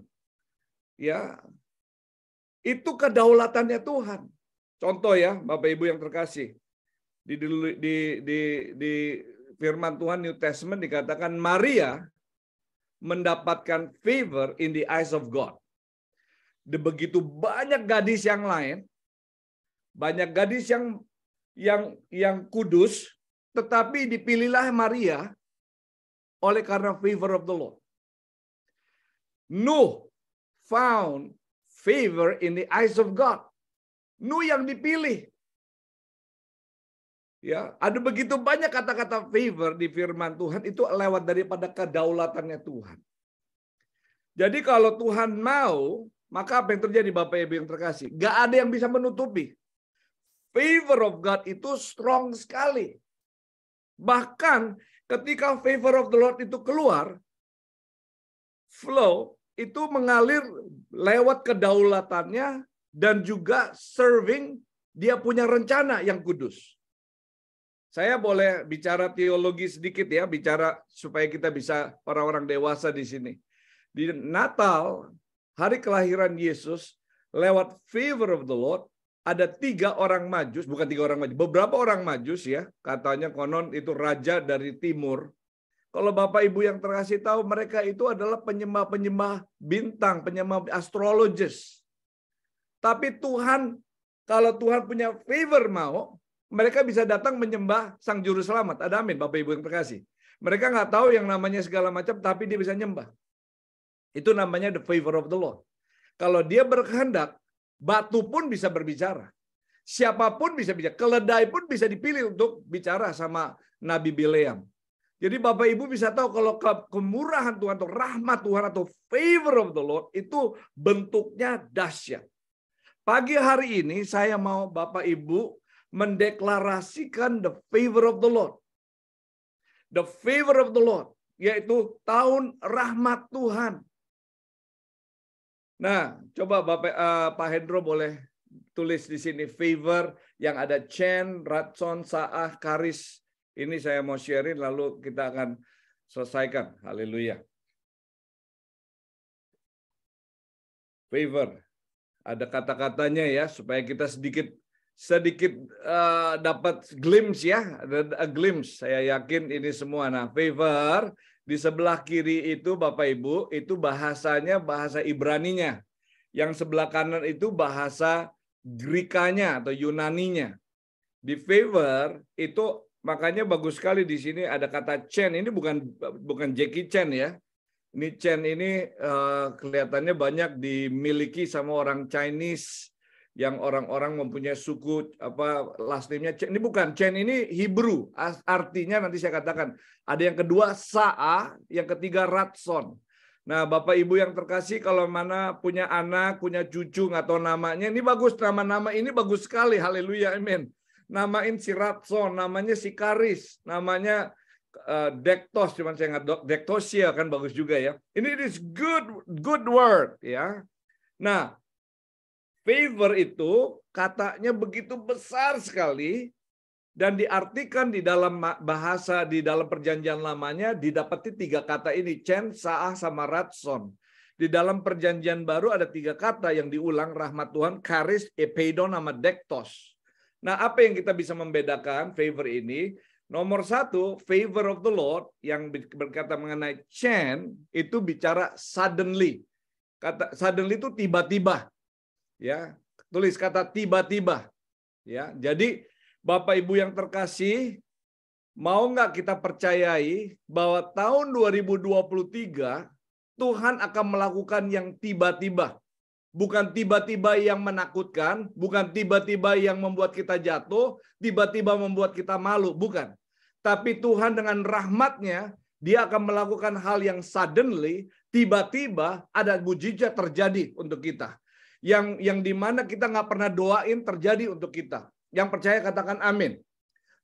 Ya. Itu kedaulatannya Tuhan. Contoh ya, Bapak Ibu yang terkasih. Di firman Tuhan New Testament dikatakan Maria mendapatkan favor in the eyes of God. Begitu banyak gadis yang lain, banyak gadis yang kudus, tetapi dipilihlah Maria oleh karena favor of the Lord. Nuh found favor in the eyes of God. Nuh yang dipilih. Ya, ada begitu banyak kata-kata favor di firman Tuhan itu lewat daripada kedaulatannya Tuhan. Jadi kalau Tuhan mau, maka apa yang terjadi Bapak Ibu yang terkasih? Gak ada yang bisa menutupi. Favor of God itu strong sekali. Bahkan ketika favor of the Lord itu keluar, flow itu mengalir lewat kedaulatannya dan juga serving, dia punya rencana yang kudus. Saya boleh bicara teologi sedikit ya, bicara supaya kita bisa orang-orang dewasa di sini. Di Natal, hari kelahiran Yesus, lewat favor of the Lord, ada 3 orang Majus, bukan 3 orang Majus, beberapa orang Majus ya, katanya konon itu raja dari timur. Kalau Bapak Ibu yang terkasih tahu, mereka itu adalah penyembah-penyembah bintang, penyembah astrologis. Tapi Tuhan, kalau Tuhan punya favor mau, mereka bisa datang menyembah Sang Juru Selamat. Ada amin, Bapak Ibu yang terkasih. Mereka nggak tahu yang namanya segala macam, tapi dia bisa nyembah. Itu namanya the favor of the Lord. Kalau dia berkehendak, batu pun bisa berbicara. Siapapun bisa bicara. Keledai pun bisa dipilih untuk bicara sama Nabi Bileam. Jadi Bapak Ibu bisa tahu kalau kemurahan Tuhan atau rahmat Tuhan atau favor of the Lord itu bentuknya dahsyat. Pagi hari ini saya mau Bapak Ibu mendeklarasikan the favor of the Lord. The favor of the Lord, yaitu tahun rahmat Tuhan. Nah, coba Pak Hendro boleh tulis di sini favor yang ada Chen, Ratson, Saah, Karis. Ini saya mau sharing lalu kita akan selesaikan. Haleluya. Favor. Ada kata-katanya ya supaya kita sedikit sedikit dapat glimpse ya, a glimpse. Saya yakin ini semua. Nah, favor di sebelah kiri itu Bapak Ibu, itu bahasanya bahasa Ibraninya. Yang sebelah kanan itu bahasa Grikanya atau Yunaninya. Di favor itu makanya bagus sekali di sini ada kata Chen. Ini bukan Jackie Chan ya. Ini Chen ini kelihatannya banyak dimiliki sama orang Chinese yang orang-orang mempunyai suku last name-nya Chen. Ini bukan Chen, ini Hebrew. Artinya nanti saya katakan. Ada yang kedua Sa'a, yang ketiga Ratson. Nah, Bapak Ibu yang terkasih, kalau mana punya anak, punya cucu, nggak tahu namanya, ini bagus, nama-nama ini bagus sekali, haleluya, amin. Namain si Ratson, namanya si Karis, namanya Dektos, cuman saya nggak Dektosia kan bagus juga ya. Ini is good word ya. Nah, favor itu katanya begitu besar sekali. Dan diartikan di dalam bahasa, di dalam perjanjian lamanya, didapati 3 kata ini, Chen, Sa'ah, sama Ratson. Di dalam perjanjian baru ada 3 kata yang diulang, rahmat Tuhan, Charis, Epeidon, sama Dektos. Nah, apa yang kita bisa membedakan favor ini? Nomor 1, favor of the Lord, yang berkata mengenai Chen, itu bicara suddenly. Kata suddenly itu tiba-tiba. Ya, tulis kata tiba-tiba. Ya, jadi Bapak Ibu yang terkasih, mau nggak kita percayai bahwa tahun 2023 Tuhan akan melakukan yang tiba-tiba. Bukan tiba-tiba yang menakutkan, bukan tiba-tiba yang membuat kita jatuh, tiba-tiba membuat kita malu, bukan. Tapi Tuhan dengan rahmat-Nya, Dia akan melakukan hal yang suddenly, tiba-tiba ada mujizat terjadi untuk kita. Yang dimana kita nggak pernah doain terjadi untuk kita. Yang percaya katakan amin.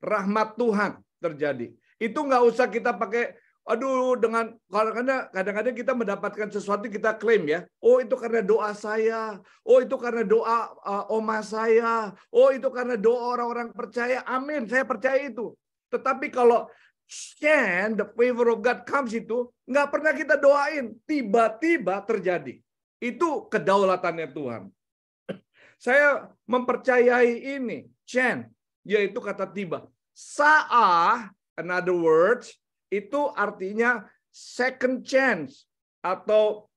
Rahmat Tuhan terjadi. Itu nggak usah kita pakai, aduh, dengan kadang-kadang kita mendapatkan sesuatu kita klaim ya. Oh, itu karena doa saya. Oh, itu karena doa oma saya. Oh, itu karena doa orang-orang percaya. Amin, saya percaya itu. Tetapi kalau the favor of God comes itu, nggak pernah kita doain. Tiba-tiba terjadi. Itu kedaulatannya Tuhan. Saya mempercayai ini, Chen, yaitu kata tiba. Sa'ah, in other words, itu artinya second chance. Atau,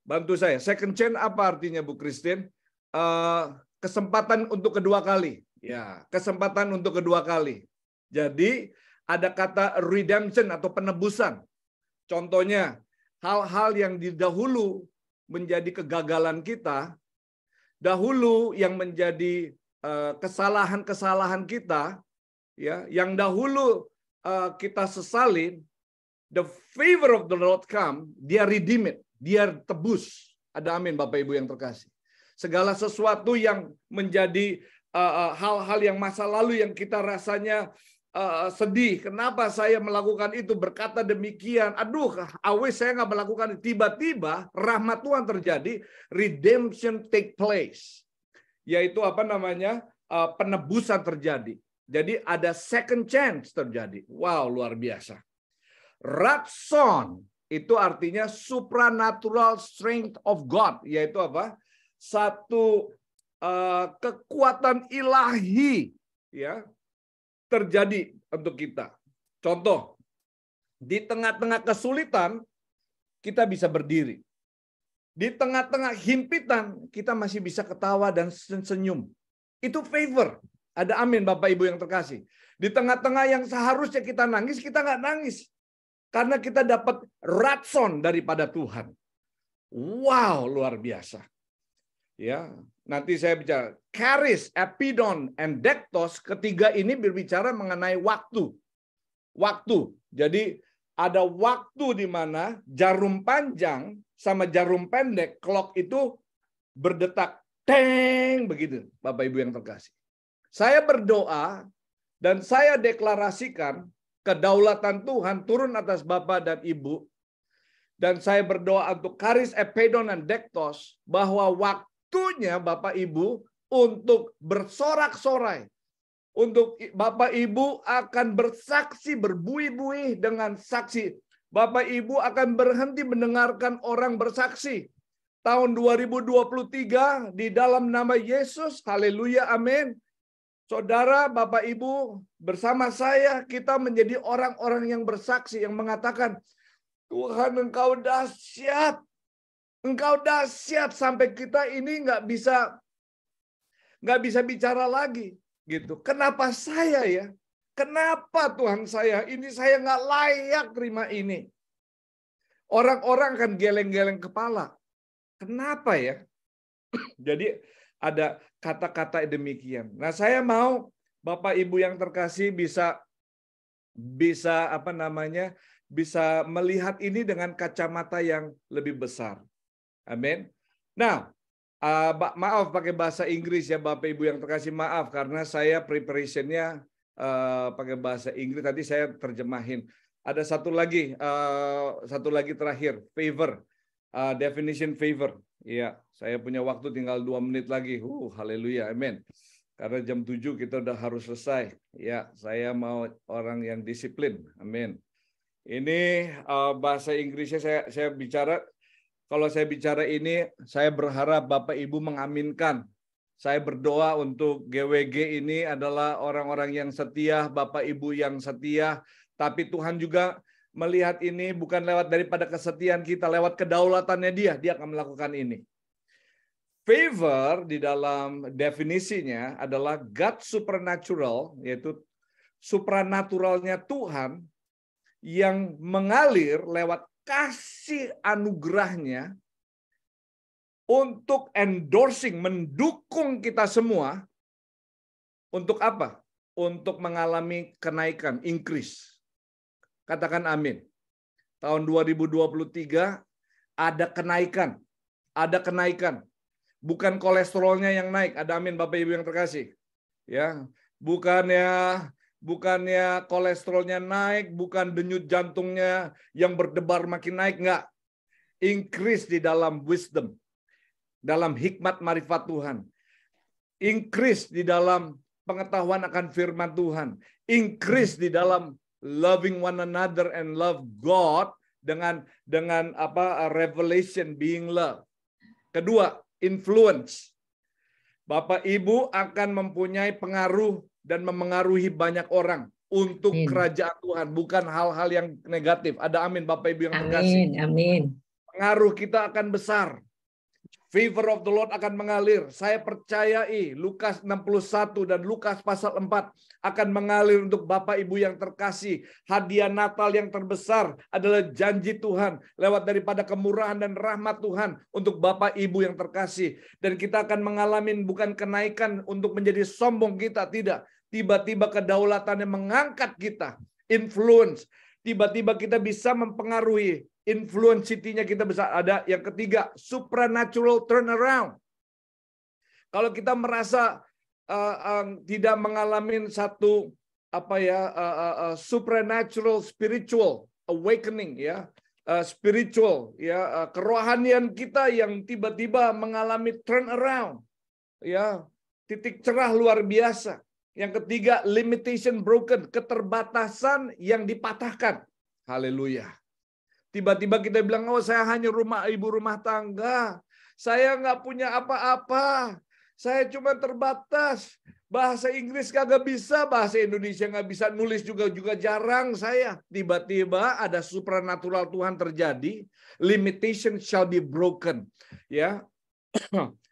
bantu saya, second chance apa artinya Bu Christine? Kesempatan untuk kedua kali. Ya, kesempatan untuk kedua kali. Jadi, ada kata redemption atau penebusan. Contohnya, hal-hal yang didahulu menjadi kegagalan kita, dahulu yang menjadi kesalahan-kesalahan kita, ya, yang dahulu kita sesalin, the favor of the Lord come, Dia redeem it, Dia tebus. Ada amin Bapak Ibu yang terkasih. Segala sesuatu yang menjadi hal-hal yang masa lalu yang kita rasanya sedih, kenapa saya melakukan itu, berkata demikian, aduh, saya nggak melakukan itu. Tiba-tiba rahmat Tuhan terjadi, redemption take place, yaitu penebusan terjadi. Jadi ada second chance terjadi. Wow, luar biasa. Ratson itu artinya supernatural strength of God, yaitu satu kekuatan ilahi, ya, terjadi untuk kita. Contoh, di tengah-tengah kesulitan, kita bisa berdiri. Di tengah-tengah himpitan, kita masih bisa ketawa dan senyum. Itu favor. Ada amin Bapak Ibu yang terkasih. Di tengah-tengah yang seharusnya kita nangis, kita nggak nangis. Karena kita dapat ratson daripada Tuhan. Wow, luar biasa. Ya, nanti saya bicara charis, epidon, and dektos. Ketiga ini berbicara mengenai waktu. Waktu. Jadi ada waktu di mana jarum panjang sama jarum pendek, clock itu berdetak, teng, begitu, Bapak Ibu yang terkasih. Saya berdoa dan saya deklarasikan kedaulatan Tuhan turun atas Bapak dan Ibu. Dan saya berdoa untuk charis, epidon, dan dektos bahwa waktunya Bapak Ibu untuk bersorak-sorai. Untuk Bapak Ibu akan bersaksi, berbuih-buih dengan saksi. Bapak Ibu akan berhenti mendengarkan orang bersaksi. tahun 2023 di dalam nama Yesus. Haleluya, amin. Saudara, Bapak, Ibu, bersama saya kita menjadi orang-orang yang bersaksi, yang mengatakan, Tuhan, Engkau dahsyat. Engkau dahsyat sampai kita ini nggak bisa bicara lagi. Gitu. Kenapa saya ya? Kenapa Tuhan saya? Ini saya nggak layak terima ini. Orang-orang akan geleng-geleng kepala. Kenapa ya? Jadi ada kata-kata demikian. Nah, saya mau Bapak Ibu yang terkasih bisa bisa melihat ini dengan kacamata yang lebih besar. Amin. Nah, maaf pakai bahasa Inggris ya Bapak Ibu yang terkasih, maaf karena saya preparationnya pakai bahasa Inggris, tadi saya terjemahin. Ada satu lagi terakhir, favor, definition favor. Iya, saya punya waktu tinggal 2 menit lagi. Haleluya, amin. Karena jam 7 kita udah harus selesai. Ya, saya mau orang yang disiplin, amin. Ini bahasa Inggrisnya saya bicara. Kalau saya bicara ini, saya berharap Bapak Ibu mengaminkan. Saya berdoa untuk GWG ini adalah orang-orang yang setia, Bapak Ibu yang setia. Tapi Tuhan juga melihat ini bukan lewat daripada kesetiaan kita, lewat kedaulatannya Dia akan melakukan ini. Favor di dalam definisinya adalah God supernatural, yaitu supranaturalnya Tuhan yang mengalir lewat kasih anugerahnya untuk endorsing, mendukung kita semua. Untuk apa? Untuk mengalami kenaikan, increase. Katakan amin. Tahun 2023 ada kenaikan. Ada kenaikan. Bukan kolesterolnya yang naik. Ada amin Bapak Ibu yang terkasih. Ya, bukannya kolesterolnya naik, bukan denyut jantungnya yang berdebar makin naik, enggak. Increase di dalam wisdom, dalam hikmat marifat Tuhan. Increase di dalam pengetahuan akan firman Tuhan. Increase di dalam loving one another and love God dengan revelation being love. Kedua, influence. Bapak Ibu akan mempunyai pengaruh dan memengaruhi banyak orang untuk kerajaan Tuhan, bukan hal-hal yang negatif. Ada amin Bapak Ibu yang terkasih. Amin. Pengaruh kita akan besar. Favor of the Lord akan mengalir. Saya percayai Lukas 61 dan Lukas pasal 4 akan mengalir untuk Bapak Ibu yang terkasih. Hadiah Natal yang terbesar adalah janji Tuhan lewat daripada kemurahan dan rahmat Tuhan untuk Bapak Ibu yang terkasih. Dan kita akan mengalami bukan kenaikan untuk menjadi sombong kita, tidak. Tiba-tiba kedaulatannya mengangkat kita. Influence. Tiba-tiba kita bisa mempengaruhi. Influence city-nya kita bisa. Ada yang ketiga, supernatural turnaround. Kalau kita merasa tidak mengalami satu supernatural spiritual awakening, ya, spiritual, ya, kerohanian kita yang tiba-tiba mengalami turnaround, ya, titik cerah luar biasa. Yang ketiga, limitation broken, keterbatasan yang dipatahkan. Haleluya. Tiba-tiba kita bilang, oh saya hanya ibu rumah tangga. Saya nggak punya apa-apa. Saya cuma terbatas. Bahasa Inggris kagak bisa, bahasa Indonesia nggak bisa, nulis juga jarang saya. Tiba-tiba ada supernatural Tuhan terjadi. Limitation shall be broken. Ya,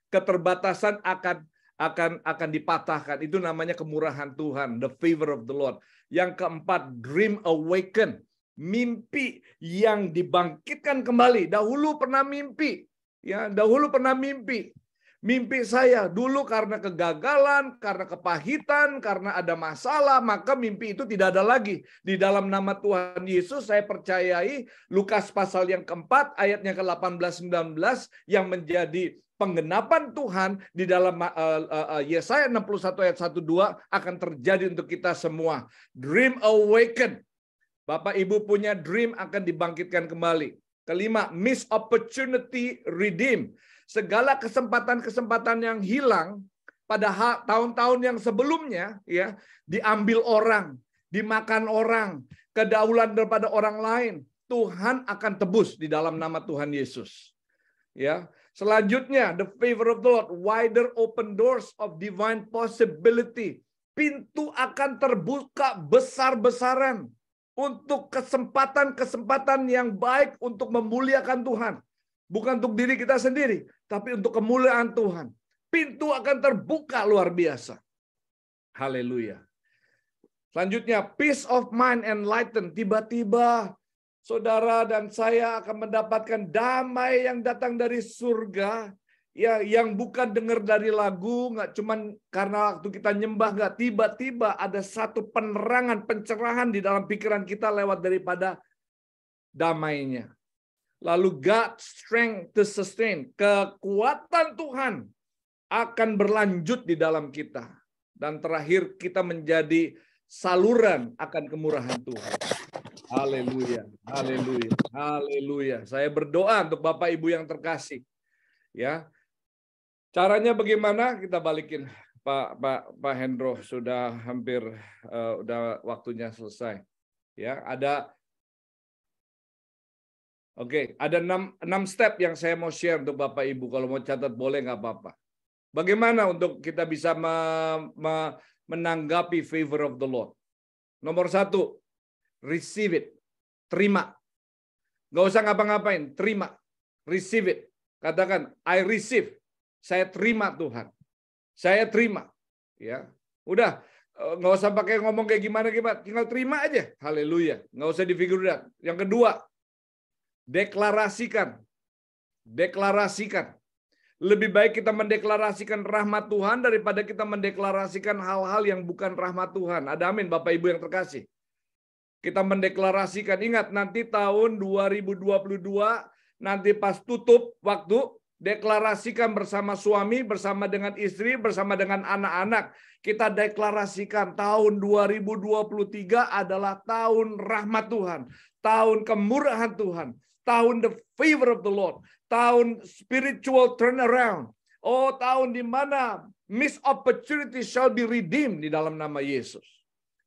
keterbatasan akan dipatahkan. Itu namanya kemurahan Tuhan, the favor of the Lord. Yang keempat, dream awaken. Mimpi yang dibangkitkan kembali. Dahulu pernah mimpi. Ya, dahulu pernah mimpi. Mimpi saya dulu karena kegagalan, karena kepahitan, karena ada masalah, maka mimpi itu tidak ada lagi. Di dalam nama Tuhan Yesus saya percayai Lukas pasal yang keempat ayatnya ke-18-19 yang menjadi penggenapan Tuhan di dalam Yesaya 61 ayat 1-2 akan terjadi untuk kita semua. Dream awaken. Bapak Ibu punya dream akan dibangkitkan kembali. Kelima, miss opportunity redeem. Segala kesempatan-kesempatan yang hilang pada tahun-tahun yang sebelumnya, ya, diambil orang, dimakan orang, kedaulatan daripada orang lain. Tuhan akan tebus di dalam nama Tuhan Yesus. Ya, Selanjutnya, the favor of the Lord, wider open doors of divine possibility. Pintu akan terbuka besar-besaran untuk kesempatan-kesempatan yang baik untuk memuliakan Tuhan. Bukan untuk diri kita sendiri, tapi untuk kemuliaan Tuhan. Pintu akan terbuka luar biasa. Haleluya. Selanjutnya, peace of mind enlightened. Tiba-tiba saudara dan saya akan mendapatkan damai yang datang dari surga. Ya, yang bukan dengar dari lagu, nggak cuman karena waktu kita nyembah, nggak, tiba-tiba ada satu penerangan, pencerahan di dalam pikiran kita lewat daripada damainya. Lalu God strength to sustain. Kekuatan Tuhan akan berlanjut di dalam kita. Dan terakhir kita menjadi saluran akan kemurahan Tuhan. Haleluya, haleluya, haleluya. Saya berdoa untuk Bapak Ibu yang terkasih. Ya, caranya bagaimana? Kita balikin Pak Hendro, sudah hampir udah waktunya selesai. Ya, ada ada 6 step yang saya mau share untuk Bapak Ibu. Kalau mau catat boleh, nggak apa-apa. Bagaimana untuk kita bisa menanggapi favor of the Lord? Nomor 1, receive it. Terima. Nggak usah ngapa-ngapain, terima. Receive it. Katakan, I receive. Saya terima Tuhan. Saya terima. Ya, udah. Nggak usah pakai ngomong kayak gimana. Tinggal terima aja. Haleluya. Nggak usah difigurkan. Yang kedua, deklarasikan. Deklarasikan. Lebih baik kita mendeklarasikan rahmat Tuhan daripada kita mendeklarasikan hal-hal yang bukan rahmat Tuhan. Ada amin Bapak Ibu yang terkasih. Kita mendeklarasikan, ingat nanti tahun 2022, nanti pas tutup waktu, deklarasikan bersama suami, bersama dengan istri, bersama dengan anak-anak. Kita deklarasikan tahun 2023 adalah tahun rahmat Tuhan. Tahun kemurahan Tuhan. Tahun the favor of the Lord. Tahun spiritual turnaround. Oh, tahun di mana missed opportunity shall be redeemed di dalam nama Yesus.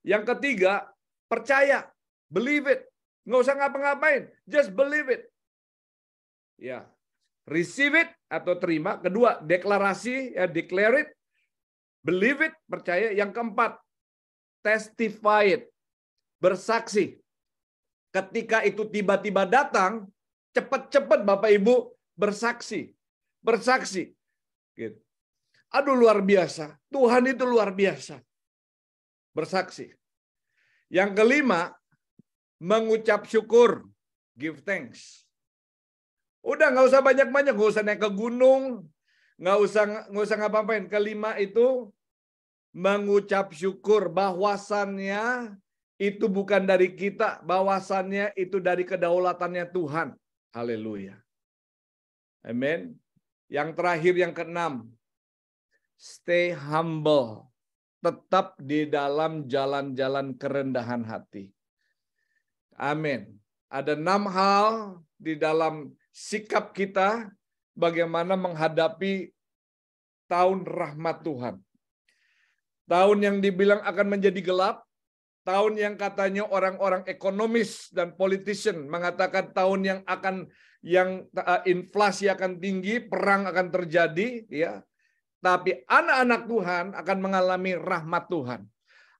Yang ketiga, percaya. Believe it. Nggak usah ngapa-ngapain. Just believe it. Ya. Receive it atau terima. Kedua, deklarasi, ya, declare it. Believe it, percaya. Yang keempat, testify it. Bersaksi. Ketika itu tiba-tiba datang, cepat-cepat Bapak Ibu bersaksi. Bersaksi. Gitu. Aduh, luar biasa. Tuhan itu luar biasa. Bersaksi. Yang kelima, mengucap syukur. Give thanks. Udah, nggak usah banyak-banyak. Nggak usah naik ke gunung. Nggak usah ngapa-ngapain. Kelima itu mengucap syukur. Bahwasannya itu bukan dari kita, bahwasannya itu dari kedaulatannya Tuhan. Haleluya. Amin. Yang terakhir, yang keenam, stay humble. Tetap di dalam jalan-jalan kerendahan hati. Amin. Ada 6 hal di dalam sikap kita bagaimana menghadapi tahun rahmat Tuhan. Tahun yang dibilang akan menjadi gelap. Tahun yang katanya orang-orang ekonomis dan politician mengatakan tahun yang inflasi akan tinggi, perang akan terjadi, ya. Tapi anak-anak Tuhan akan mengalami rahmat Tuhan.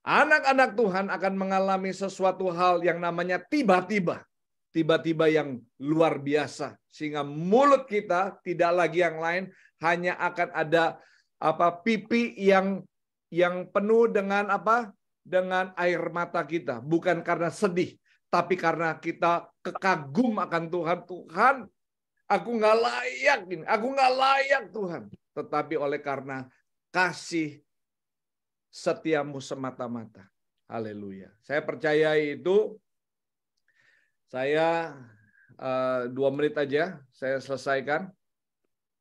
Anak-anak Tuhan akan mengalami sesuatu hal yang namanya tiba-tiba. Tiba-tiba yang luar biasa. Sehingga mulut kita tidak lagi yang lain, hanya akan ada pipi yang penuh dengan dengan air mata kita, bukan karena sedih, tapi karena kita kekagum akan Tuhan. Tuhan, aku nggak layak ini, aku nggak layak Tuhan. Tetapi oleh karena kasih setiamu semata-mata. Haleluya. Saya percaya itu. Saya 2 menit aja, saya selesaikan.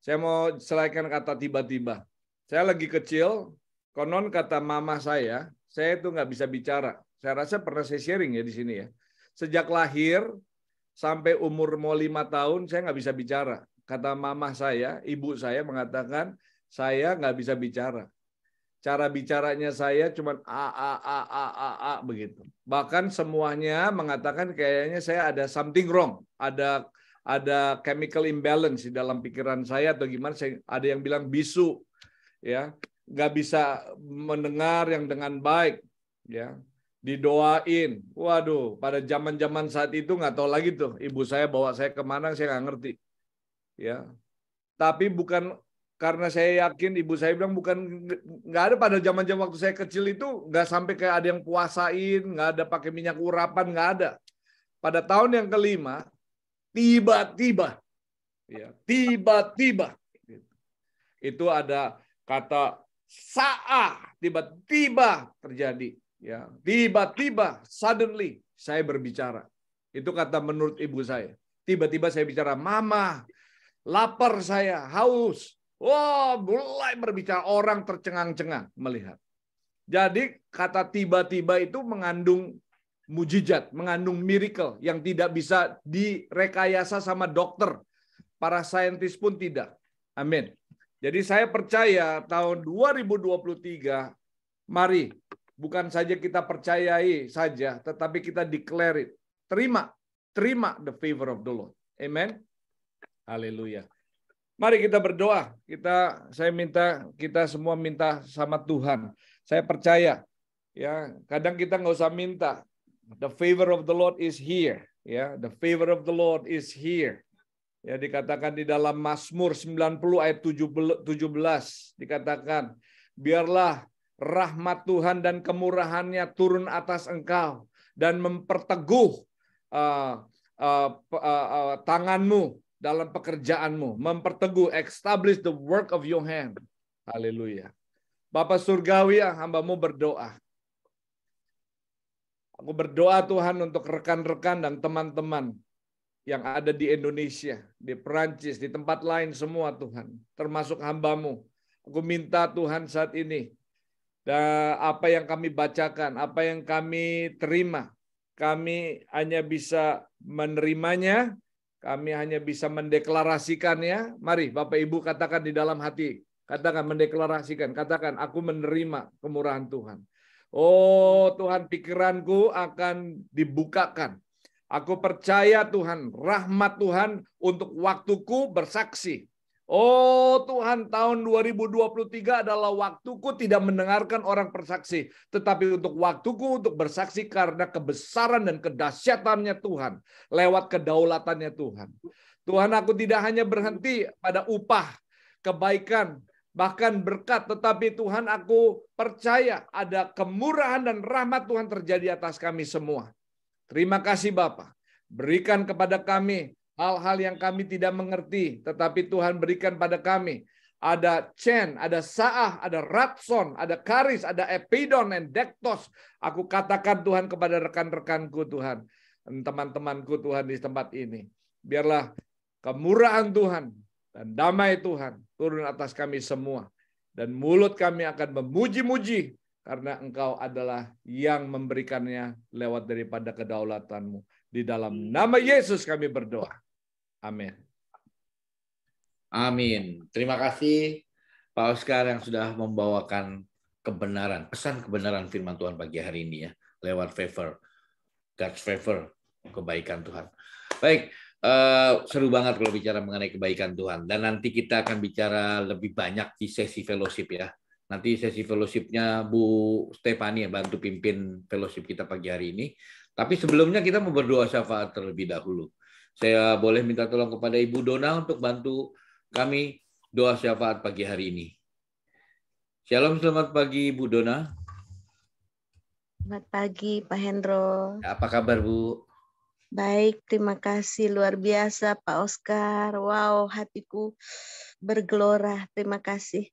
Saya mau selesaikan kata tiba-tiba. Saya lagi kecil, konon kata mama saya itu nggak bisa bicara. Saya rasa pernah saya sharing ya di sini ya. Sejak lahir sampai umur mau 5 tahun, saya nggak bisa bicara. Kata mama saya, ibu saya mengatakan, saya nggak bisa bicara. Cara bicaranya saya cuma begitu. Bahkan semuanya mengatakan kayaknya saya ada something wrong. Ada ada chemical imbalance di dalam pikiran saya atau gimana. Ada yang bilang bisu, ya, nggak bisa mendengar yang dengan baik, ya. Didoain, waduh, pada zaman-zaman saat itu nggak tahu lagi tuh, ibu saya bawa saya kemana saya nggak ngerti, ya. Tapi bukan karena saya yakin, ibu saya bilang bukan, nggak ada pada zaman-zaman waktu saya kecil itu, nggak sampai kayak ada yang puasain, nggak ada pakai minyak urapan, nggak ada. Pada tahun yang kelima, tiba-tiba, ya, tiba-tiba, itu ada kata saat, tiba-tiba terjadi, ya, tiba-tiba, suddenly saya berbicara. Itu kata menurut ibu saya. Tiba-tiba saya bicara, mama, lapar saya, haus. Wah, mulai berbicara, orang tercengang-cengang melihat. Jadi kata tiba-tiba itu mengandung mujizat, mengandung miracle yang tidak bisa direkayasa sama dokter. Para saintis pun tidak. Amin. Jadi saya percaya tahun 2023, mari bukan saja kita percayai saja, tetapi kita declare it. Terima the favor of the Lord. Amen. Haleluya. Mari kita berdoa. Kita semua minta sama Tuhan. Saya percaya, ya, kadang kita nggak usah minta. The favor of the Lord is here. Ya, the favor of the Lord is here. Ya, dikatakan di dalam Mazmur 90 ayat 17 dikatakan, biarlah rahmat Tuhan dan kemurahannya turun atas engkau dan memperteguh tanganmu dalam pekerjaanmu, memperteguh, establish the work of your hand. Haleluya. Bapa Surgawi, hamba-Mu berdoa. Aku berdoa Tuhan untuk rekan-rekan dan teman-teman yang ada di Indonesia, di Perancis, di tempat lain semua Tuhan, termasuk hamba-Mu. Aku minta Tuhan saat ini, dan apa yang kami bacakan, apa yang kami terima, kami hanya bisa menerimanya, kami hanya bisa mendeklarasikannya. Mari Bapak Ibu katakan di dalam hati. Katakan mendeklarasikan. Katakan aku menerima kemurahan Tuhan. Oh Tuhan, pikiranku akan dibukakan. Aku percaya Tuhan, rahmat Tuhan untuk waktuku bersaksi. Oh Tuhan, tahun 2023 adalah waktuku tidak mendengarkan orang bersaksi, tetapi untuk waktuku untuk bersaksi karena kebesaran dan kedahsyatannya Tuhan, lewat kedaulatannya Tuhan. Tuhan, aku tidak hanya berhenti pada upah, kebaikan, bahkan berkat, tetapi Tuhan, aku percaya ada kemurahan dan rahmat Tuhan terjadi atas kami semua. Terima kasih Bapa. Berikan kepada kami hal-hal yang kami tidak mengerti, tetapi Tuhan berikan pada kami. Ada Chen, ada Saah, ada Ratson, ada Karis, ada Epidon, dan Dektos. Aku katakan Tuhan kepada rekan-rekanku Tuhan, teman-temanku Tuhan di tempat ini. Biarlah kemurahan Tuhan dan damai Tuhan turun atas kami semua. Dan mulut kami akan memuji-muji karena Engkau adalah yang memberikannya lewat daripada kedaulatanmu. Di dalam nama Yesus kami berdoa. Amin. Amin. Terima kasih Pak Oscar yang sudah membawakan kebenaran, pesan kebenaran firman Tuhan pagi hari ini ya, lewat favor, God's favor, kebaikan Tuhan. Baik, seru banget kalau bicara mengenai kebaikan Tuhan. Dan nanti kita akan bicara lebih banyak di sesi fellowship ya. Nanti sesi fellowshipnya Bu Stefani yang bantu pimpin fellowship kita pagi hari ini. Tapi sebelumnya kita mau berdoa syafaat terlebih dahulu. Saya boleh minta tolong kepada Ibu Dona untuk bantu kami doa syafaat pagi hari ini. Shalom, selamat pagi Ibu Dona. Selamat pagi Pak Hendro. Apa kabar Bu? Baik, terima kasih luar biasa Pak Oscar. Wow, hatiku bergelora. Terima kasih.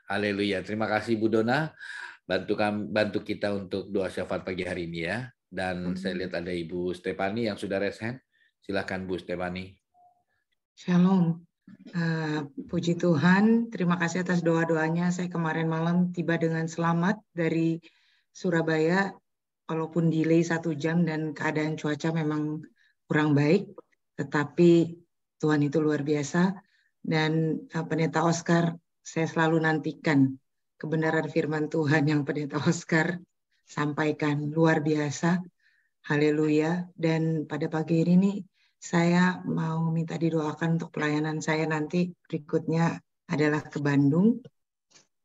Haleluya. Terima kasih Bu Dona. Bantu kita untuk doa syafaat pagi hari ini ya. Dan saya lihat ada Ibu Stefani yang sudah raise hand. Silakan Bu Stefani. Shalom. Puji Tuhan, terima kasih atas doa-doanya. Saya kemarin malam tiba dengan selamat dari Surabaya, walaupun delay 1 jam dan keadaan cuaca memang kurang baik, tetapi Tuhan itu luar biasa. Dan Pendeta Oscar, saya selalu nantikan kebenaran firman Tuhan yang Pendeta Oscar sampaikan, luar biasa. Haleluya. Dan pada pagi ini Saya mau minta didoakan untuk pelayanan saya nanti berikutnya adalah ke Bandung.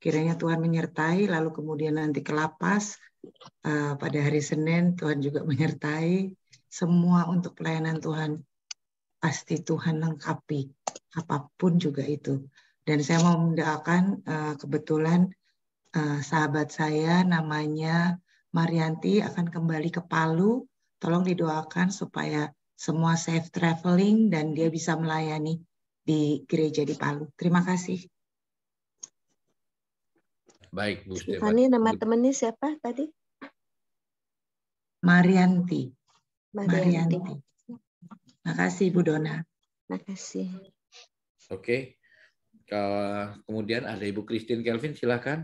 Kiranya Tuhan menyertai, lalu kemudian nanti ke Lapas. Pada hari Senin Tuhan juga menyertai. Semua untuk pelayanan Tuhan. Pasti Tuhan lengkapi. Apapun juga itu. Dan saya mau mendoakan kebetulan sahabat saya namanya Marianti akan kembali ke Palu. Tolong didoakan supaya semua safe traveling dan dia bisa melayani di gereja di Palu. Terima kasih. Baik, Bu Stefani, Stefani. nama temennya siapa tadi? Marianti. Marianti. Terima kasih Bu Dona. Terima kasih. Oke. Kemudian ada Ibu Christine Kelvin, silakan.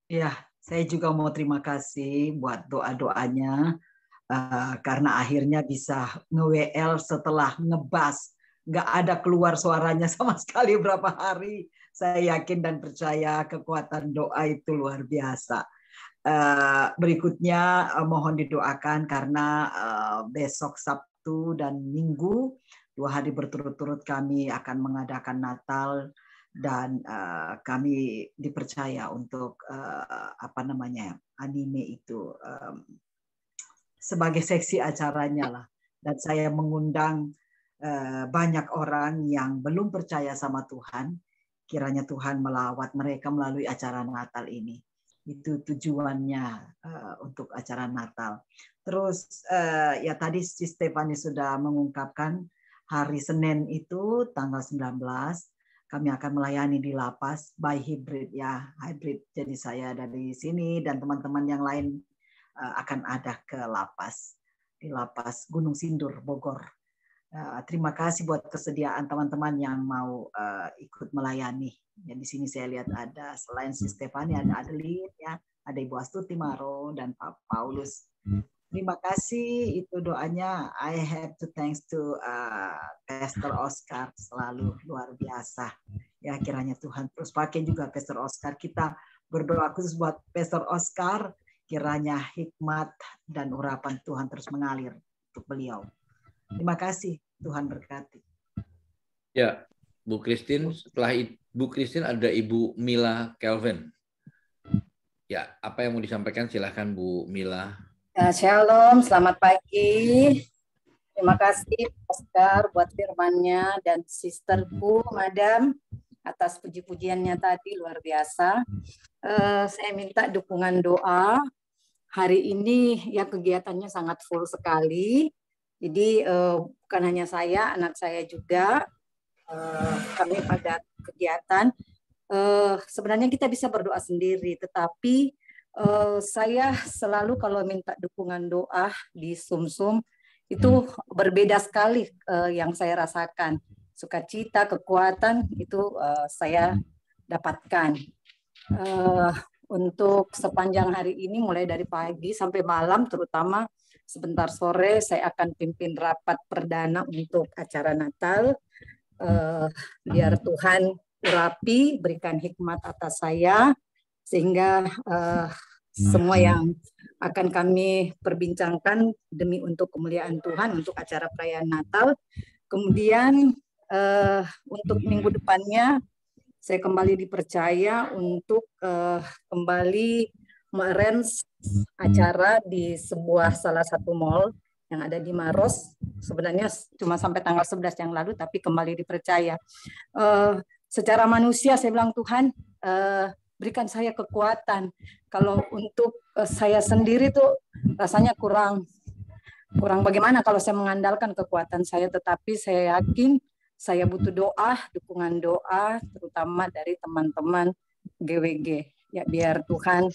Ya, saya juga mau terima kasih buat doa-doanya. Karena akhirnya bisa nge-WL setelah ngebas. Nggak ada keluar suaranya sama sekali berapa hari. Saya yakin dan percaya kekuatan doa itu luar biasa. Berikutnya mohon didoakan karena besok Sabtu dan Minggu 2 hari berturut-turut kami akan mengadakan Natal dan kami dipercaya untuk anime itu sebagai seksi acaranya lah. Dan saya mengundang banyak orang yang belum percaya sama Tuhan. Kiranya Tuhan melawat mereka melalui acara Natal ini. Itu tujuannya untuk acara Natal. Terus ya tadi si Stefani sudah mengungkapkan hari Senin itu tanggal 19 kami akan melayani di Lapas by hybrid ya, hybrid. Jadi saya dari sini dan teman-teman yang lain akan ada ke Lapas di Lapas Gunung Sindur Bogor. Terima kasih buat kesediaan teman-teman yang mau ikut melayani. Ya, di sini saya lihat ada selain si Stefani ada Adeline ya, ada Ibu Astuti Maro dan Pak Paulus. Terima kasih itu doanya. I have to thanks to Pastor Oscar, selalu luar biasa. Ya kiranya Tuhan terus pakai juga Pastor Oscar. Kita berdoa khusus buat Pastor Oscar. Kiranya hikmat dan urapan Tuhan terus mengalir untuk beliau. Terima kasih, Tuhan berkati. Ya, Bu Christine, setelah Bu Christine ada Ibu Mila Kelvin. Ya, apa yang mau disampaikan silahkan Bu Mila. Shalom, selamat pagi. Terima kasih Oscar buat firman-nya dan sisterku Madam atas puji-pujiannya tadi luar biasa. Saya minta dukungan doa. Hari ini ya kegiatannya sangat full sekali. Jadi bukan hanya saya, anak saya juga kami pada kegiatan. Sebenarnya kita bisa berdoa sendiri, tetapi saya selalu kalau minta dukungan doa di Sum-Sum itu berbeda sekali yang saya rasakan. Sukacita, kekuatan itu saya dapatkan. Untuk sepanjang hari ini mulai dari pagi sampai malam, terutama sebentar sore saya akan pimpin rapat perdana untuk acara Natal. Biar Tuhan urapi, berikan hikmat atas saya sehingga semua yang akan kami perbincangkan demi untuk kemuliaan Tuhan untuk acara perayaan Natal. Kemudian untuk minggu depannya saya kembali dipercaya untuk kembali me-arrange acara di salah satu mall yang ada di Maros. Sebenarnya cuma sampai tanggal 11 yang lalu, tapi kembali dipercaya. Secara manusia saya bilang Tuhan berikan saya kekuatan. Kalau untuk saya sendiri tuh rasanya kurang bagaimana kalau saya mengandalkan kekuatan saya, tetapi saya yakin saya butuh doa, dukungan doa, terutama dari teman-teman GWG. Ya, biar Tuhan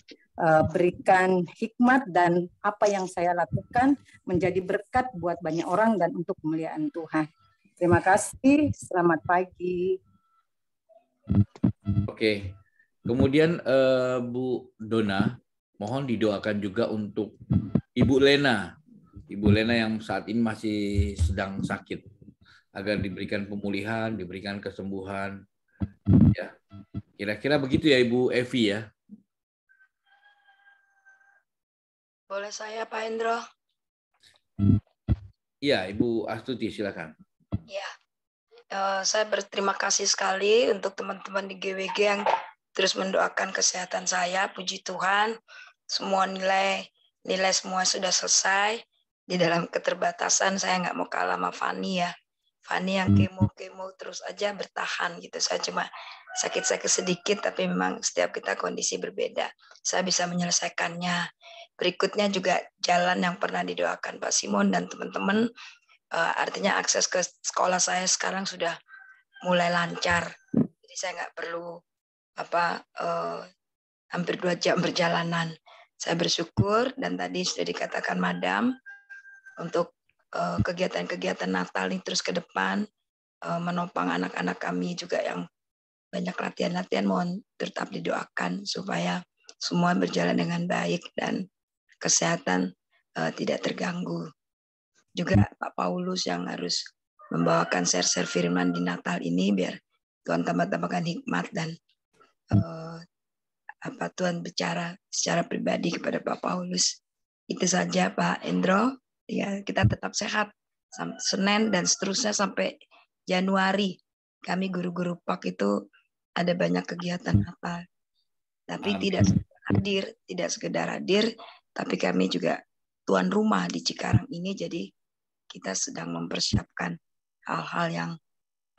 berikan hikmat dan apa yang saya lakukan menjadi berkat buat banyak orang dan untuk kemuliaan Tuhan. Terima kasih, selamat pagi. Oke, kemudian Bu Dona, mohon didoakan juga untuk Ibu Lena. Ibu Lena yang saat ini masih sedang sakit, agar diberikan pemulihan, diberikan kesembuhan. Ya, kira-kira begitu ya Ibu Evi ya. Boleh saya Pak Hendro? Iya, Ibu Astuti, silakan. Ya, saya berterima kasih sekali untuk teman-teman di GWG yang terus mendoakan kesehatan saya. Puji Tuhan, semua nilai semua sudah selesai. Di dalam keterbatasan saya nggak mau kalah sama Fani ya. Fani yang kemo terus aja bertahan gitu. Saya cuma sakit-sakit sedikit, tapi memang setiap kita kondisi berbeda. Saya bisa menyelesaikannya. Berikutnya juga jalan yang pernah didoakan Pak Simon dan teman-teman, artinya akses ke sekolah saya sekarang sudah mulai lancar. Jadi saya nggak perlu hampir 2 jam perjalanan. Saya bersyukur dan tadi sudah dikatakan Madam untuk kegiatan-kegiatan Natal ini terus ke depan, menopang anak-anak kami juga yang banyak latihan-latihan, mohon tetap didoakan supaya semua berjalan dengan baik dan kesehatan tidak terganggu. Juga Pak Paulus yang harus membawakan share-share firman di Natal ini, biar Tuhan tambah-tambahkan hikmat dan Tuhan bicara secara pribadi kepada Pak Paulus. Itu saja Pak Endro. Ya, kita tetap sehat sampai Senin dan seterusnya sampai Januari. Kami guru-guru PAK itu ada banyak kegiatan Natal. Tapi tidak sekedar hadir, tapi kami juga tuan rumah di Cikarang ini, jadi kita sedang mempersiapkan hal-hal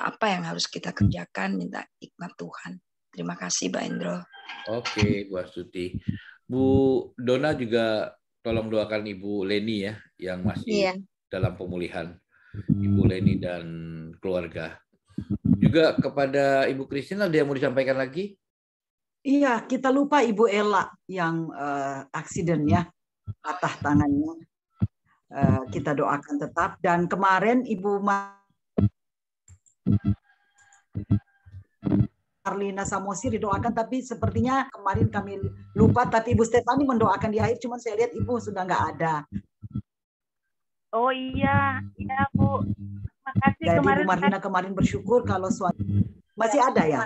yang harus kita kerjakan, minta hikmat Tuhan. Terima kasih Pak Endro. Oke, Bu Astuti. Bu Dona juga tolong doakan Ibu Leni ya, yang masih dalam pemulihan. Ibu Leni dan keluarga. Juga kepada Ibu Christine, ada yang mau disampaikan lagi? Iya, kita lupa Ibu Ella yang aksiden ya, patah tangannya. Kita doakan tetap. Dan kemarin Ibu Marlina Samosi didoakan, tapi sepertinya kemarin kami lupa, tapi Ibu Stefani mendoakan di akhir, cuman saya lihat Ibu sudah nggak ada. Oh iya Bu. Makasih. Jadi Ibu Marlina kemarin bersyukur kalau masih ada ya?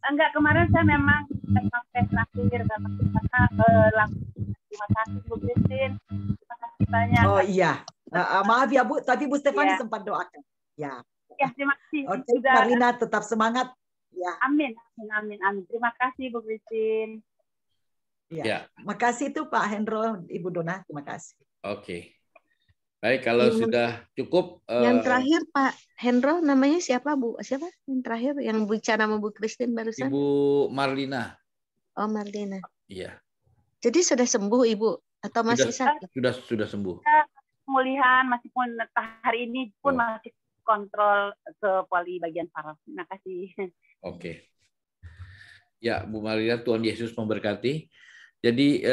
Enggak, kemarin saya memang sampai terakhir karena rumah sakit Bu Christine. Terima kasih banyak. Oh iya, maaf ya Bu, tapi Bu Stefani sempat doakan. Ya. Ya, terima kasih. Oke, Marlina tetap semangat. Ya. Amin. Terima kasih Bu Christine. Ya. Makasih tuh Pak Hendro, Ibu Dona, terima kasih. Oke. Baik, kalau sudah cukup. Yang terakhir Pak Hendro, namanya siapa Bu? Siapa yang terakhir yang bicara sama Bu Christine barusan? Ibu Marlina. Oh, Marlina. Iya. Jadi sudah sembuh Ibu atau masih sakit? Sudah sembuh. Pemulihan masih pun hari ini pun masih kontrol ke poli bagian saraf. Terima kasih. Oke. Ya, Bu Marlina, Tuhan Yesus memberkati. Jadi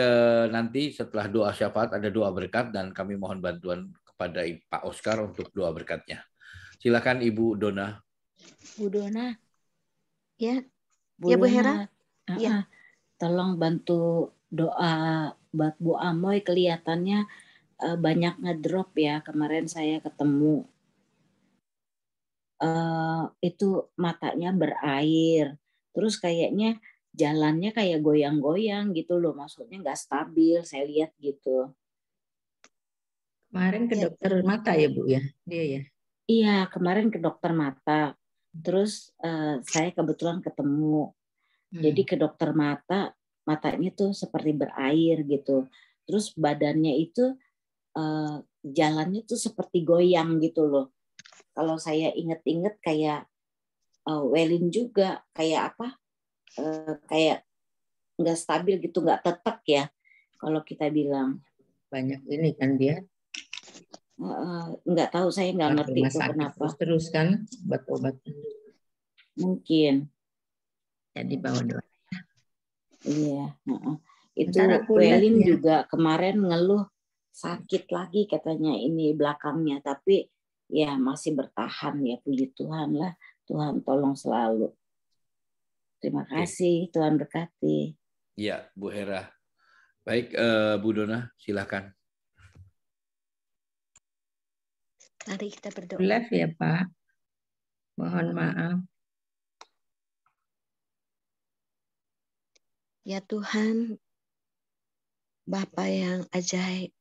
nanti setelah doa syafaat ada doa berkat dan kami mohon bantuan kepada Pak Oscar untuk doa berkatnya. Silakan Ibu Dona. Bu Dona. Ya. Bu Hera. Ya. Tolong bantu doa buat Bu Amoy, kelihatannya banyak ngedrop ya. Kemarin saya ketemu itu matanya berair. Terus kayaknya jalannya kayak goyang-goyang gitu loh, maksudnya nggak stabil, saya lihat gitu. Kemarin ke dokter mata ya Bu ya, dia ya? Iya, kemarin ke dokter mata. Terus saya kebetulan ketemu. Jadi ke dokter mata, matanya tuh seperti berair gitu. Terus badannya itu jalannya tuh seperti goyang gitu loh. Kalau saya inget-inget kayak Welin juga, kayak apa? Kayak nggak stabil gitu, nggak tetap ya kalau kita bilang. Banyak ini kan dia nggak tahu, saya nggak ngerti itu kenapa terus kan obat-obat mungkin jadi bawa doa. Iya, itu Welin juga kemarin ngeluh sakit lagi katanya ini belakangnya, tapi ya masih bertahan ya, puji Tuhan lah. Tuhan tolong selalu. Terima kasih, Tuhan berkati. Iya, Bu Hera. Baik, Bu Dona, silakan. Mari kita berdoa. Live ya Pak. Mohon maaf. Ya Tuhan, Bapa yang ajaib,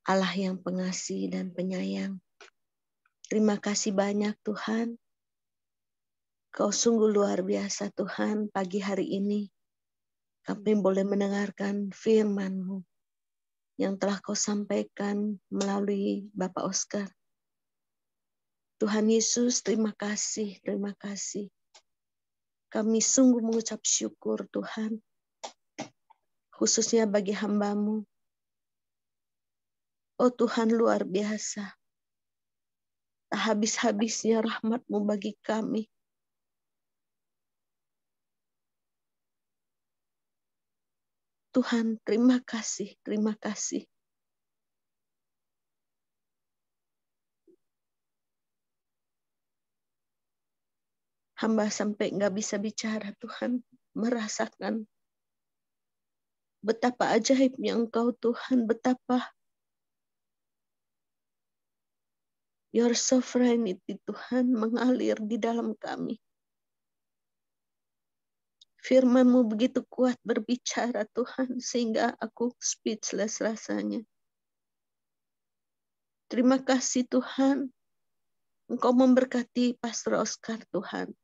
Allah yang pengasih dan penyayang. Terima kasih banyak Tuhan. Kau sungguh luar biasa Tuhan. Pagi hari ini kami boleh mendengarkan firman-Mu yang telah Kau sampaikan melalui Bapak Oskar. Tuhan Yesus, terima kasih, terima kasih. Kami sungguh mengucap syukur Tuhan, khususnya bagi hamba-Mu. Oh Tuhan luar biasa, tak habis-habisnya rahmat-Mu bagi kami. Tuhan, terima kasih, terima kasih. Hamba sampai nggak bisa bicara Tuhan, merasakan betapa ajaibnya Engkau Tuhan, betapa Your sovereignty Tuhan mengalir di dalam kami. Firman-Mu begitu kuat berbicara Tuhan, sehingga aku speechless rasanya. Terima kasih Tuhan, Engkau memberkati Pastor Oskar Tuhan,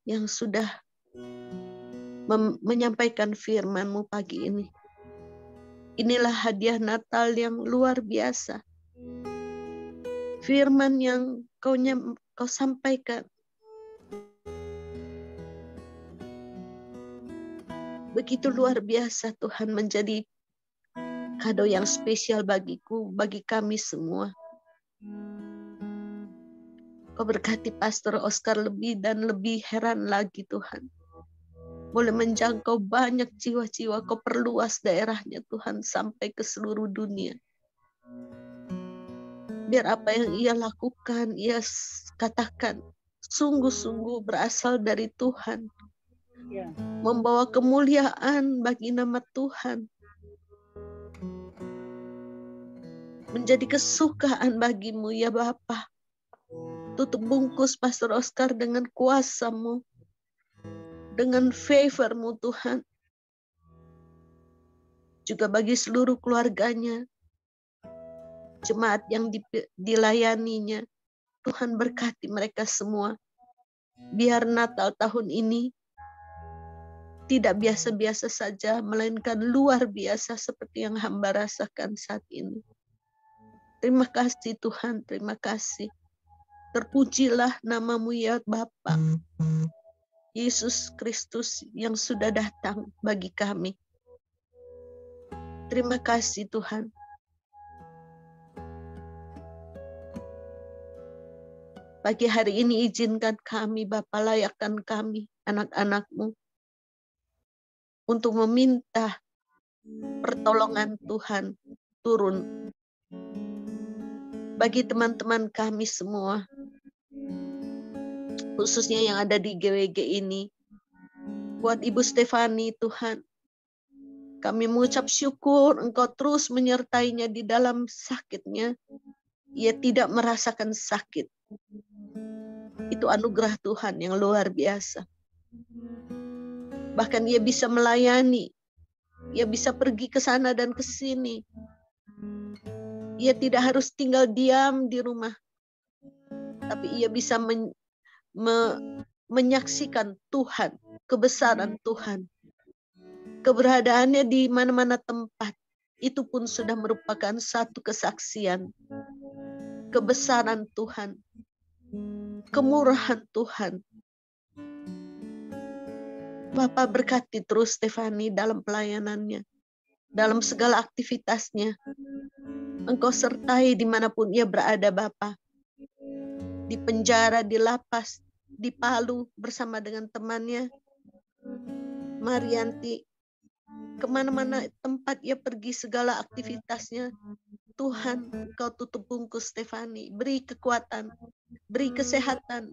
yang sudah menyampaikan firman-Mu pagi ini. Inilah hadiah Natal yang luar biasa. Firman yang Kau sampaikan begitu luar biasa Tuhan, menjadi kado yang spesial bagiku, bagi kami semua. Kau berkati Pastor Oskar lebih dan lebih, heran lagi Tuhan. Boleh menjangkau banyak jiwa-jiwa, Kau perluas daerahnya Tuhan sampai ke seluruh dunia. Biar apa yang ia lakukan, ia katakan, sungguh-sungguh berasal dari Tuhan. Membawa kemuliaan bagi nama Tuhan. Menjadi kesukaan bagi-Mu ya Bapa. Tutup bungkus Pastor Oskar dengan kuasa-Mu, dengan favor-Mu Tuhan. Juga bagi seluruh keluarganya, jemaat yang dilayaninya. Tuhan berkati mereka semua. Biar Natal tahun ini tidak biasa-biasa saja, melainkan luar biasa seperti yang hamba rasakan saat ini. Terima kasih Tuhan, terima kasih. Terpujilah nama-Mu ya Bapa. Yesus Kristus yang sudah datang bagi kami. Terima kasih Tuhan. Pagi hari ini izinkan kami Bapa, layakkan kami anak-anak-Mu untuk meminta pertolongan Tuhan turun bagi teman-teman kami semua, khususnya yang ada di GWG ini. Buat Ibu Stefani Tuhan, kami mengucap syukur Engkau terus menyertainya di dalam sakitnya. Ia tidak merasakan sakit. Itu anugerah Tuhan yang luar biasa. Bahkan ia bisa melayani. Ia bisa pergi ke sana dan ke sini. Ia tidak harus tinggal diam di rumah. Tapi ia bisa menyaksikan Tuhan, kebesaran Tuhan. Keberadaannya di mana-mana tempat. Itu pun sudah merupakan satu kesaksian. Kebesaran Tuhan. Kemurahan Tuhan. Bapak berkati terus Stefani dalam pelayanannya, dalam segala aktivitasnya. Engkau sertai dimanapun ia berada Bapak. Di penjara, di lapas, di Palu bersama dengan temannya Marianti. Kemana-mana tempat ia pergi, segala aktivitasnya. Tuhan, Engkau tutup bungkus Stefani. Beri kekuatan, beri kesehatan,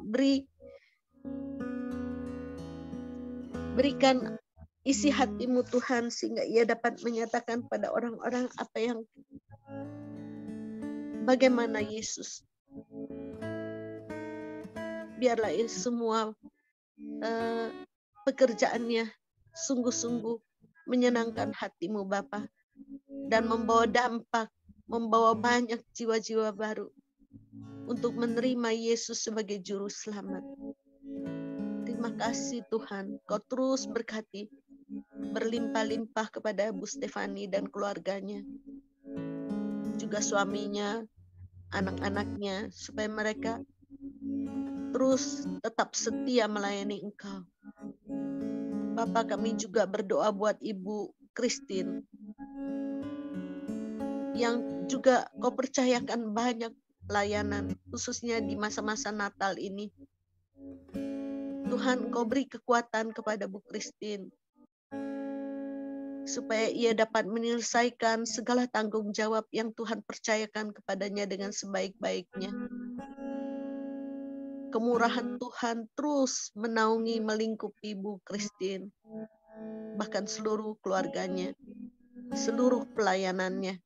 berikan isi hati-Mu Tuhan, sehingga ia dapat menyatakan pada orang-orang apa yang bagaimana Yesus. Biarlah semua pekerjaannya sungguh-sungguh menyenangkan hati-Mu Bapa, dan membawa dampak membawa banyak jiwa-jiwa baru untuk menerima Yesus sebagai juru selamat. Terima kasih Tuhan, Kau terus berkati berlimpah-limpah kepada Bu Stefani dan keluarganya, juga suaminya, anak-anaknya, supaya mereka terus tetap setia melayani Engkau. Bapa, kami juga berdoa buat Ibu Christine yang juga Kau percayakan banyak pelayanan, khususnya di masa-masa Natal ini. Tuhan, Kau beri kekuatan kepada Bu Christine supaya ia dapat menyelesaikan segala tanggung jawab yang Tuhan percayakan kepadanya dengan sebaik-baiknya. Kemurahan Tuhan terus menaungi melingkupi Bu Christine, bahkan seluruh keluarganya, seluruh pelayanannya.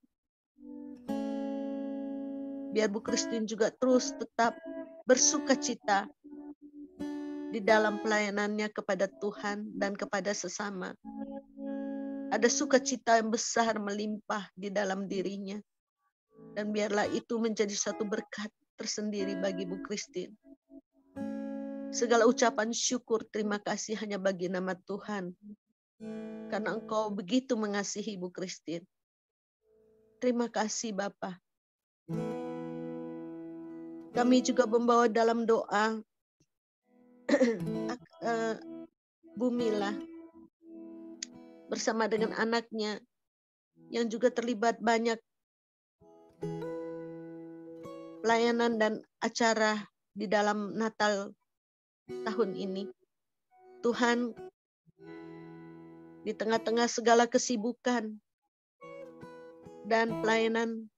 Biar Bu Christine juga terus tetap bersukacita di dalam pelayanannya kepada Tuhan dan kepada sesama. Ada sukacita yang besar melimpah di dalam dirinya. Dan biarlah itu menjadi satu berkat tersendiri bagi Bu Christine. Segala ucapan syukur, terima kasih hanya bagi nama Tuhan. Karena Engkau begitu mengasihi Bu Christine. Terima kasih Bapa. Kami juga membawa dalam doa Bu Mila bersama dengan anaknya yang juga terlibat banyak pelayanan dan acara di dalam Natal tahun ini. Tuhan, di tengah-tengah segala kesibukan dan pelayanan,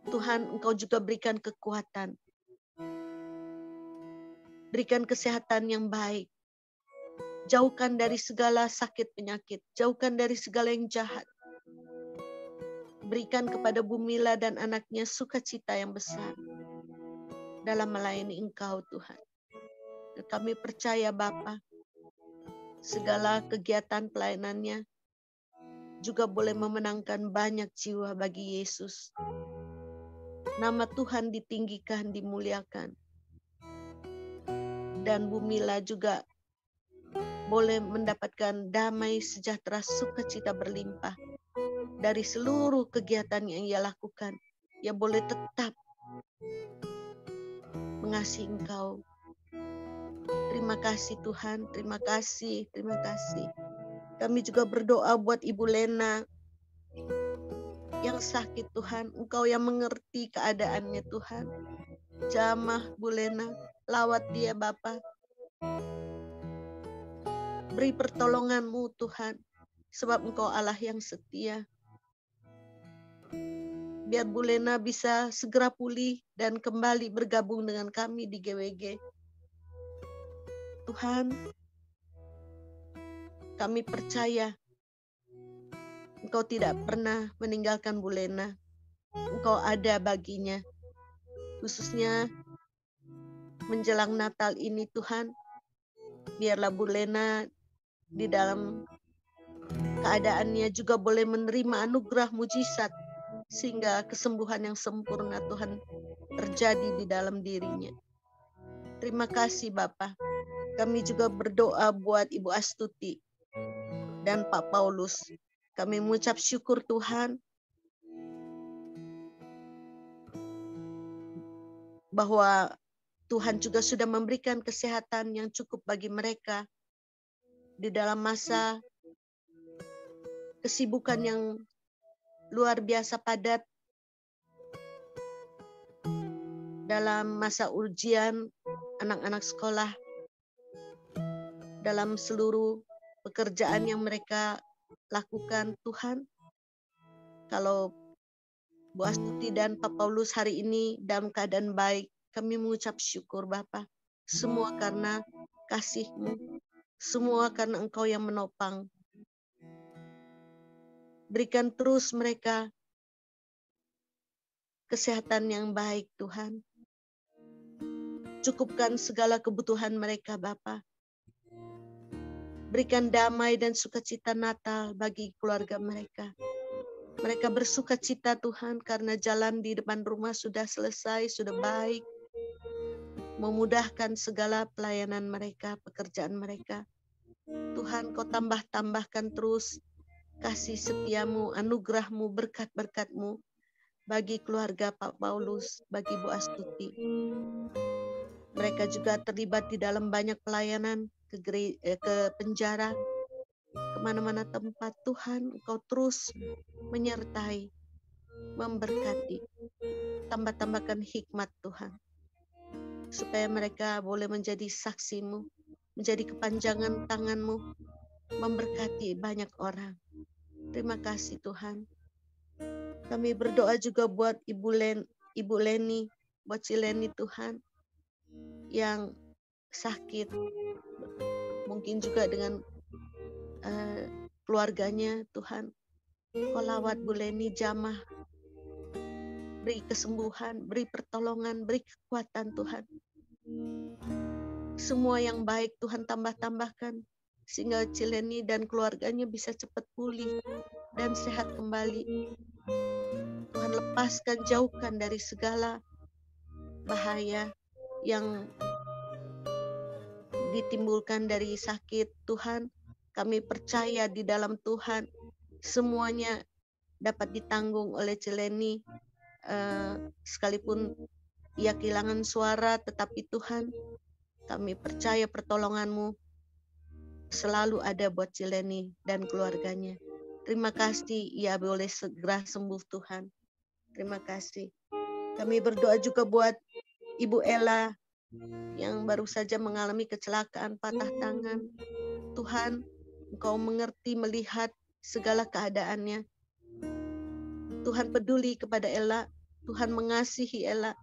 Tuhan, Engkau juga berikan kekuatan. Berikan kesehatan yang baik. Jauhkan dari segala sakit penyakit. Jauhkan dari segala yang jahat. Berikan kepada Bu Mila dan anaknya sukacita yang besar dalam melayani Engkau, Tuhan. Dan kami percaya Bapa, segala kegiatan pelayanannya juga boleh memenangkan banyak jiwa bagi Yesus. Nama Tuhan ditinggikan, dimuliakan. Dan Bu Mila juga boleh mendapatkan damai, sejahtera, sukacita berlimpah dari seluruh kegiatan yang ia lakukan. Ia boleh tetap mengasihi Engkau. Terima kasih Tuhan, terima kasih, terima kasih. Kami juga berdoa buat Ibu Lena yang sakit Tuhan. Engkau yang mengerti keadaannya Tuhan. Jamah Bu Lena, lawat dia Bapa. Beri pertolongan-Mu Tuhan, sebab Engkau Allah yang setia. Biar Bu Lena bisa segera pulih dan kembali bergabung dengan kami di GWG. Tuhan, kami percaya Engkau tidak pernah meninggalkan Bu Lena. Engkau ada baginya. Khususnya menjelang Natal ini Tuhan, biarlah Bu Lena di dalam keadaannya juga boleh menerima anugerah mujizat sehingga kesembuhan yang sempurna Tuhan terjadi di dalam dirinya. Terima kasih Bapa. Kami juga berdoa buat Ibu Astuti dan Pak Paulus. Kami mengucap syukur Tuhan bahwa Tuhan juga sudah memberikan kesehatan yang cukup bagi mereka di dalam masa kesibukan yang luar biasa padat, dalam masa ujian anak-anak sekolah, dalam seluruh pekerjaan yang mereka lakukan. Tuhan, kalau Bu Astuti dan Pak Paulus hari ini dalam keadaan baik, kami mengucap syukur Bapa. Semua karena kasih-Mu, semua karena Engkau yang menopang. Berikan terus mereka kesehatan yang baik Tuhan. Cukupkan segala kebutuhan mereka Bapa. Berikan damai dan sukacita Natal bagi keluarga mereka. Mereka bersuka cita Tuhan karena jalan di depan rumah sudah selesai, sudah baik. Memudahkan segala pelayanan mereka, pekerjaan mereka. Tuhan, Kau tambahkan terus kasih setiamu, anugerahmu, berkat-berkatmu bagi keluarga Pak Paulus, bagi Bu Astuti. Mereka juga terlibat di dalam banyak pelayanan ke penjara, kemana-mana tempat. Tuhan, Engkau terus menyertai, memberkati, tambahkan hikmat Tuhan, supaya mereka boleh menjadi saksimu, menjadi kepanjangan tanganmu, memberkati banyak orang. Terima kasih Tuhan. Kami berdoa juga buat Ibu Leni, buat si Leni Tuhan, yang sakit, mungkin juga dengan keluarganya Tuhan. Kau lawat Bu Leni, jamah, beri kesembuhan, beri pertolongan, beri kekuatan Tuhan. Semua yang baik Tuhan tambahkan, sehingga Cileni dan keluarganya bisa cepat pulih dan sehat kembali. Tuhan, lepaskan, jauhkan dari segala bahaya yang ditimbulkan dari sakit. Tuhan, kami percaya di dalam Tuhan semuanya dapat ditanggung oleh Cileni, sekalipun ia kehilangan suara, tetapi Tuhan, kami percaya pertolongan-Mu selalu ada buat Cileni dan keluarganya. Terima kasih ia boleh segera sembuh Tuhan. Terima kasih. Kami berdoa juga buat Ibu Ella yang baru saja mengalami kecelakaan patah tangan. Tuhan, Engkau mengerti, melihat segala keadaannya. Tuhan peduli kepada Ella. Tuhan mengasihi Ella.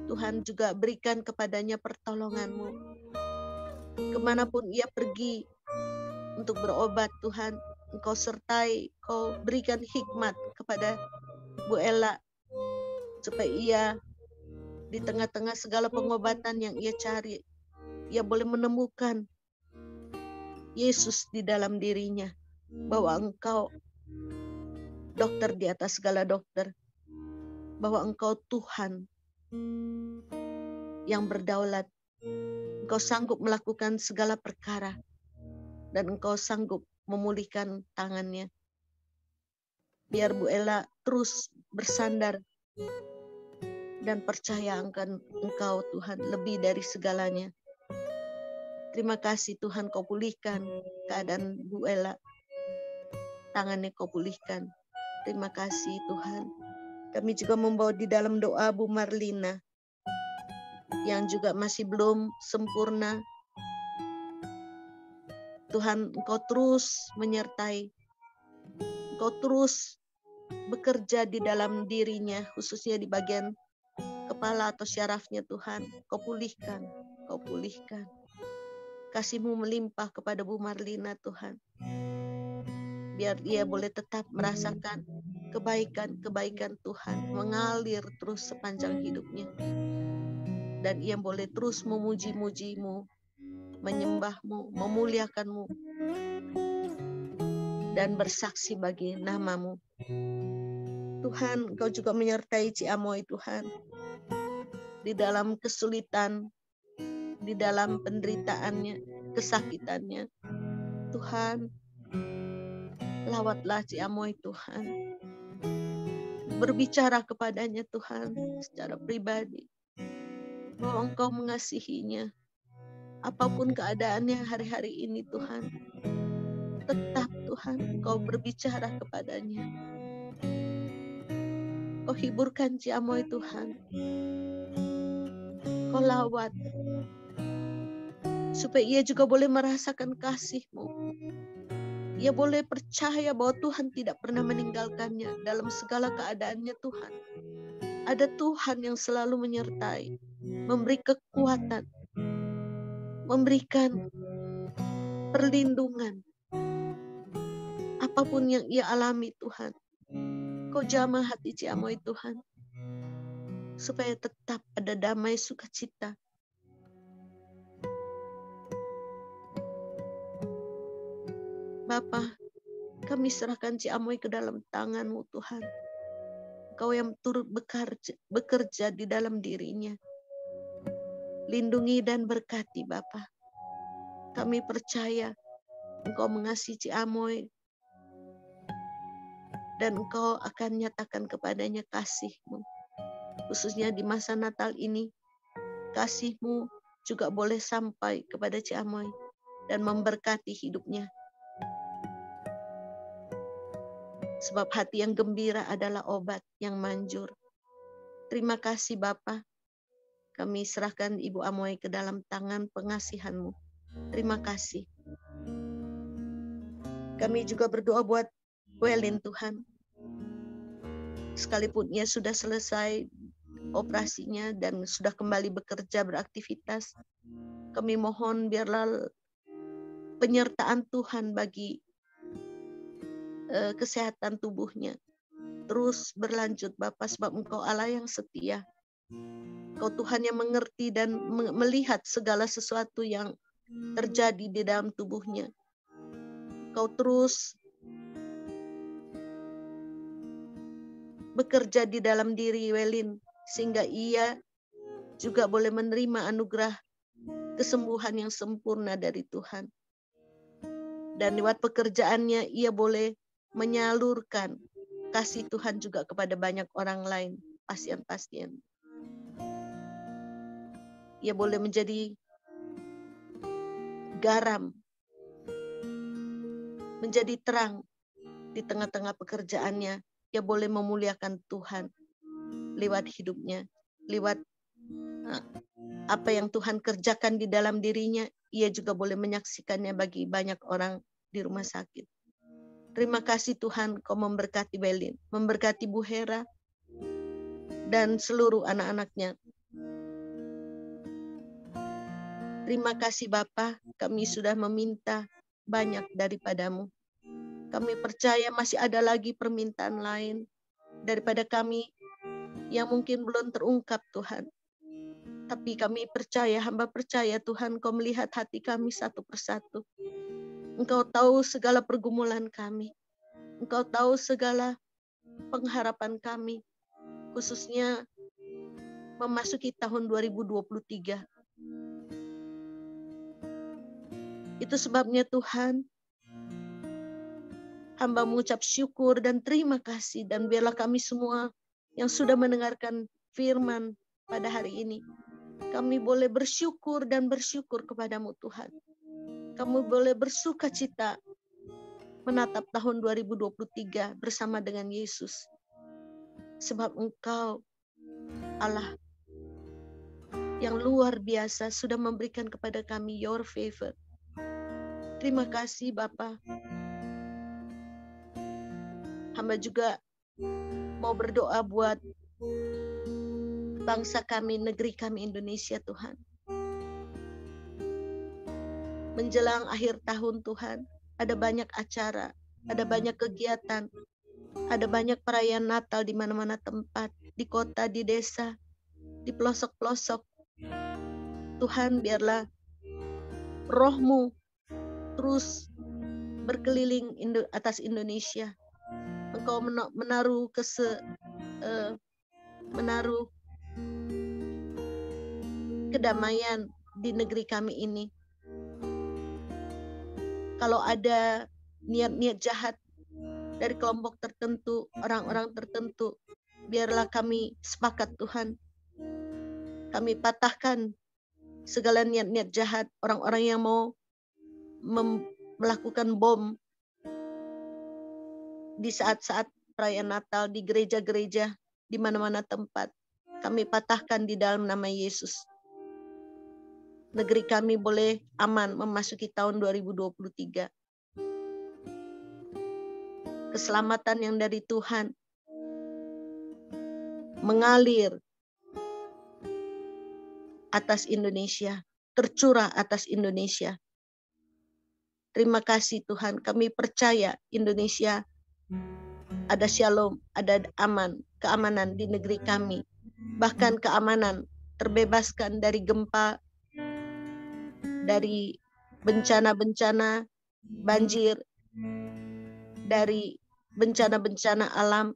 Tuhan juga berikan kepadanya pertolongan-Mu. Kemanapun ia pergi untuk berobat, Tuhan, Engkau sertai, Engkau berikan hikmat kepada Bu Ella, supaya ia di tengah-tengah segala pengobatan yang ia cari, ia boleh menemukan Yesus di dalam dirinya, bahwa Engkau dokter di atas segala dokter, bahwa Engkau Tuhan yang berdaulat. Engkau sanggup melakukan segala perkara, dan Engkau sanggup memulihkan tangannya. Biar Bu Ella terus bersandar dan percaya akan Engkau Tuhan lebih dari segalanya. Terima kasih Tuhan, Kau pulihkan keadaan Bu Ella. Tangannya Kau pulihkan. Terima kasih Tuhan. Kami juga membawa di dalam doa Bu Marlina yang juga masih belum sempurna. Tuhan, Engkau terus menyertai. Engkau terus bekerja di dalam dirinya, khususnya di bagian kepala atau syarafnya Tuhan. Kau pulihkan, Kau pulihkan. Kasih-Mu melimpah kepada Bu Marlina Tuhan. Biar ia boleh tetap merasakan kebaikan-kebaikan Tuhan mengalir terus sepanjang hidupnya. Dan ia boleh terus memuji-muji-Mu, menyembah-Mu, memuliakan-Mu, dan bersaksi bagi nama-Mu. Tuhan, Engkau juga menyertai Ci Amoy Tuhan, di dalam kesulitan, di dalam penderitaannya, kesakitannya. Tuhan, lawatlah Ci Amoy Tuhan. Berbicara kepadanya Tuhan secara pribadi, bahwa Engkau mengasihinya. Apapun keadaannya hari-hari ini Tuhan, tetap Tuhan Engkau berbicara kepadanya. Kau hiburkan Ci Amoy Tuhan. Kau lawat, supaya ia juga boleh merasakan kasih-Mu. Ia boleh percaya bahwa Tuhan tidak pernah meninggalkannya dalam segala keadaannya Tuhan. Ada Tuhan yang selalu menyertai, memberi kekuatan, memberikan perlindungan. Apapun yang ia alami Tuhan, Kau jamah hati Ci Amoy Tuhan, supaya tetap ada damai sukacita. Bapa, Kami serahkan Ci Amoy ke dalam tangan-Mu Tuhan. Engkau yang turut bekerja di dalam dirinya. Lindungi dan berkati Bapa. Kami percaya Engkau mengasihi Ci Amoy dan Engkau akan nyatakan kepadanya kasih-Mu. Khususnya di masa Natal ini, kasih-Mu juga boleh sampai kepada Ci Amoy dan memberkati hidupnya. Sebab hati yang gembira adalah obat yang manjur. Terima kasih Bapa. Kami serahkan Ibu Amoy ke dalam tangan pengasihan-Mu. Terima kasih. Kami juga berdoa buat Welin Tuhan. Sekalipun ia sudah selesai operasinya dan sudah kembali bekerja beraktivitas, kami mohon biarlah penyertaan Tuhan bagi kesehatan tubuhnya terus berlanjut Bapa, sebab Engkau Allah yang setia. Engkau Tuhan yang mengerti dan melihat segala sesuatu yang terjadi di dalam tubuhnya. Engkau terus bekerja di dalam diri Welin sehingga ia juga boleh menerima anugerah kesembuhan yang sempurna dari Tuhan. Dan lewat pekerjaannya ia boleh menyalurkan kasih Tuhan juga kepada banyak orang lain, pasien-pasien. Ia boleh menjadi garam, menjadi terang di tengah-tengah pekerjaannya. Ia boleh memuliakan Tuhan lewat hidupnya, lewat apa yang Tuhan kerjakan di dalam dirinya. Ia juga boleh menyaksikannya bagi banyak orang di rumah sakit. Terima kasih Tuhan, Kau memberkati Welin, memberkati Bu Hera, dan seluruh anak-anaknya. Terima kasih Bapa, kami sudah meminta banyak daripada-Mu. Kami percaya masih ada lagi permintaan lain daripada kami yang mungkin belum terungkap Tuhan. Tapi kami percaya, hamba percaya Tuhan, Kau melihat hati kami satu persatu. Engkau tahu segala pergumulan kami. Engkau tahu segala pengharapan kami. Khususnya memasuki tahun 2023. Itu sebabnya Tuhan, hamba mengucap syukur dan terima kasih. Dan biarlah kami semua yang sudah mendengarkan firman pada hari ini, kami boleh bersyukur dan bersyukur kepada-Mu Tuhan. Kamu boleh bersuka cita menatap tahun 2023 bersama dengan Yesus. Sebab Engkau Allah yang luar biasa sudah memberikan kepada kami your favor. Terima kasih Bapa. Hamba juga mau berdoa buat bangsa kami, negeri kami Indonesia Tuhan. Menjelang akhir tahun Tuhan, ada banyak acara, ada banyak kegiatan, ada banyak perayaan Natal di mana-mana tempat, di kota, di desa, di pelosok-pelosok. Tuhan, biarlah Roh-Mu terus berkeliling atas Indonesia. Engkau menaruh kedamaian di negeri kami ini. Kalau ada niat-niat jahat dari kelompok tertentu, orang-orang tertentu, biarlah kami sepakat Tuhan. Kami patahkan segala niat-niat jahat, orang-orang yang mau melakukan bom di saat-saat perayaan Natal, di gereja-gereja, di mana-mana tempat. Kami patahkan di dalam nama Yesus. Negeri kami boleh aman memasuki tahun 2023. Keselamatan yang dari Tuhan mengalir atas Indonesia, tercurah atas Indonesia. Terima kasih Tuhan, kami percaya Indonesia ada shalom, ada aman, keamanan di negeri kami. Bahkan keamanan, terbebaskan dari gempa, dari bencana-bencana, banjir, dari bencana-bencana alam,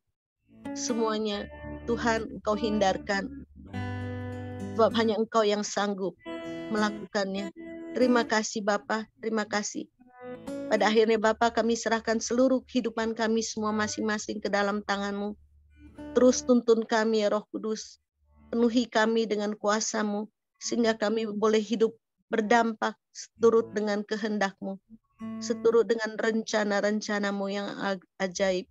semuanya Tuhan Engkau hindarkan. Sebab hanya Engkau yang sanggup melakukannya. Terima kasih Bapa, terima kasih. Pada akhirnya Bapa, kami serahkan seluruh kehidupan kami semua masing-masing ke dalam tangan-Mu. Terus tuntun kami ya Roh Kudus. Penuhi kami dengan kuasa-Mu, sehingga kami boleh hidup berdampak seturut dengan kehendak-Mu, seturut dengan rencana-rencana-Mu yang ajaib.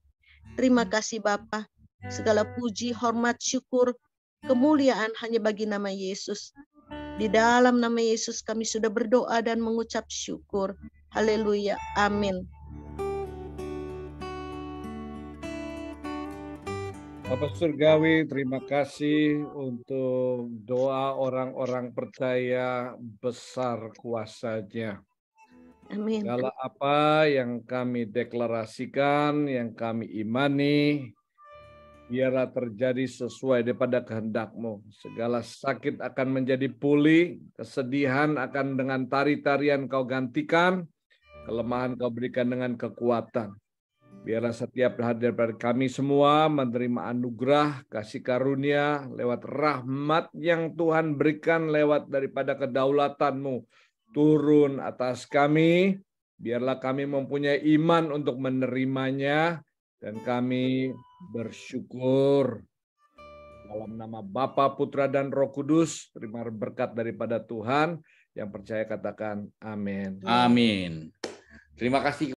Terima kasih Bapa. Segala puji, hormat, syukur, kemuliaan hanya bagi nama Yesus. Di dalam nama Yesus kami sudah berdoa dan mengucap syukur. Haleluya. Amin. Bapak Surgawi, terima kasih untuk doa orang-orang percaya besar kuasa-Nya. Amin. Segala apa yang kami deklarasikan, yang kami imani, biarlah terjadi sesuai daripada kehendak-Mu. Segala sakit akan menjadi pulih, kesedihan akan dengan tari-tarian Kau gantikan, kelemahan Kau berikan dengan kekuatan. Biarlah setiap hari daripada kami semua menerima anugerah, kasih karunia, lewat rahmat yang Tuhan berikan lewat daripada kedaulatan-Mu. Turun atas kami, biarlah kami mempunyai iman untuk menerimanya, dan kami bersyukur. Dalam nama Bapa, Putra, dan Roh Kudus, terima berkat daripada Tuhan. Yang percaya katakan amin. Amin. Terima kasih.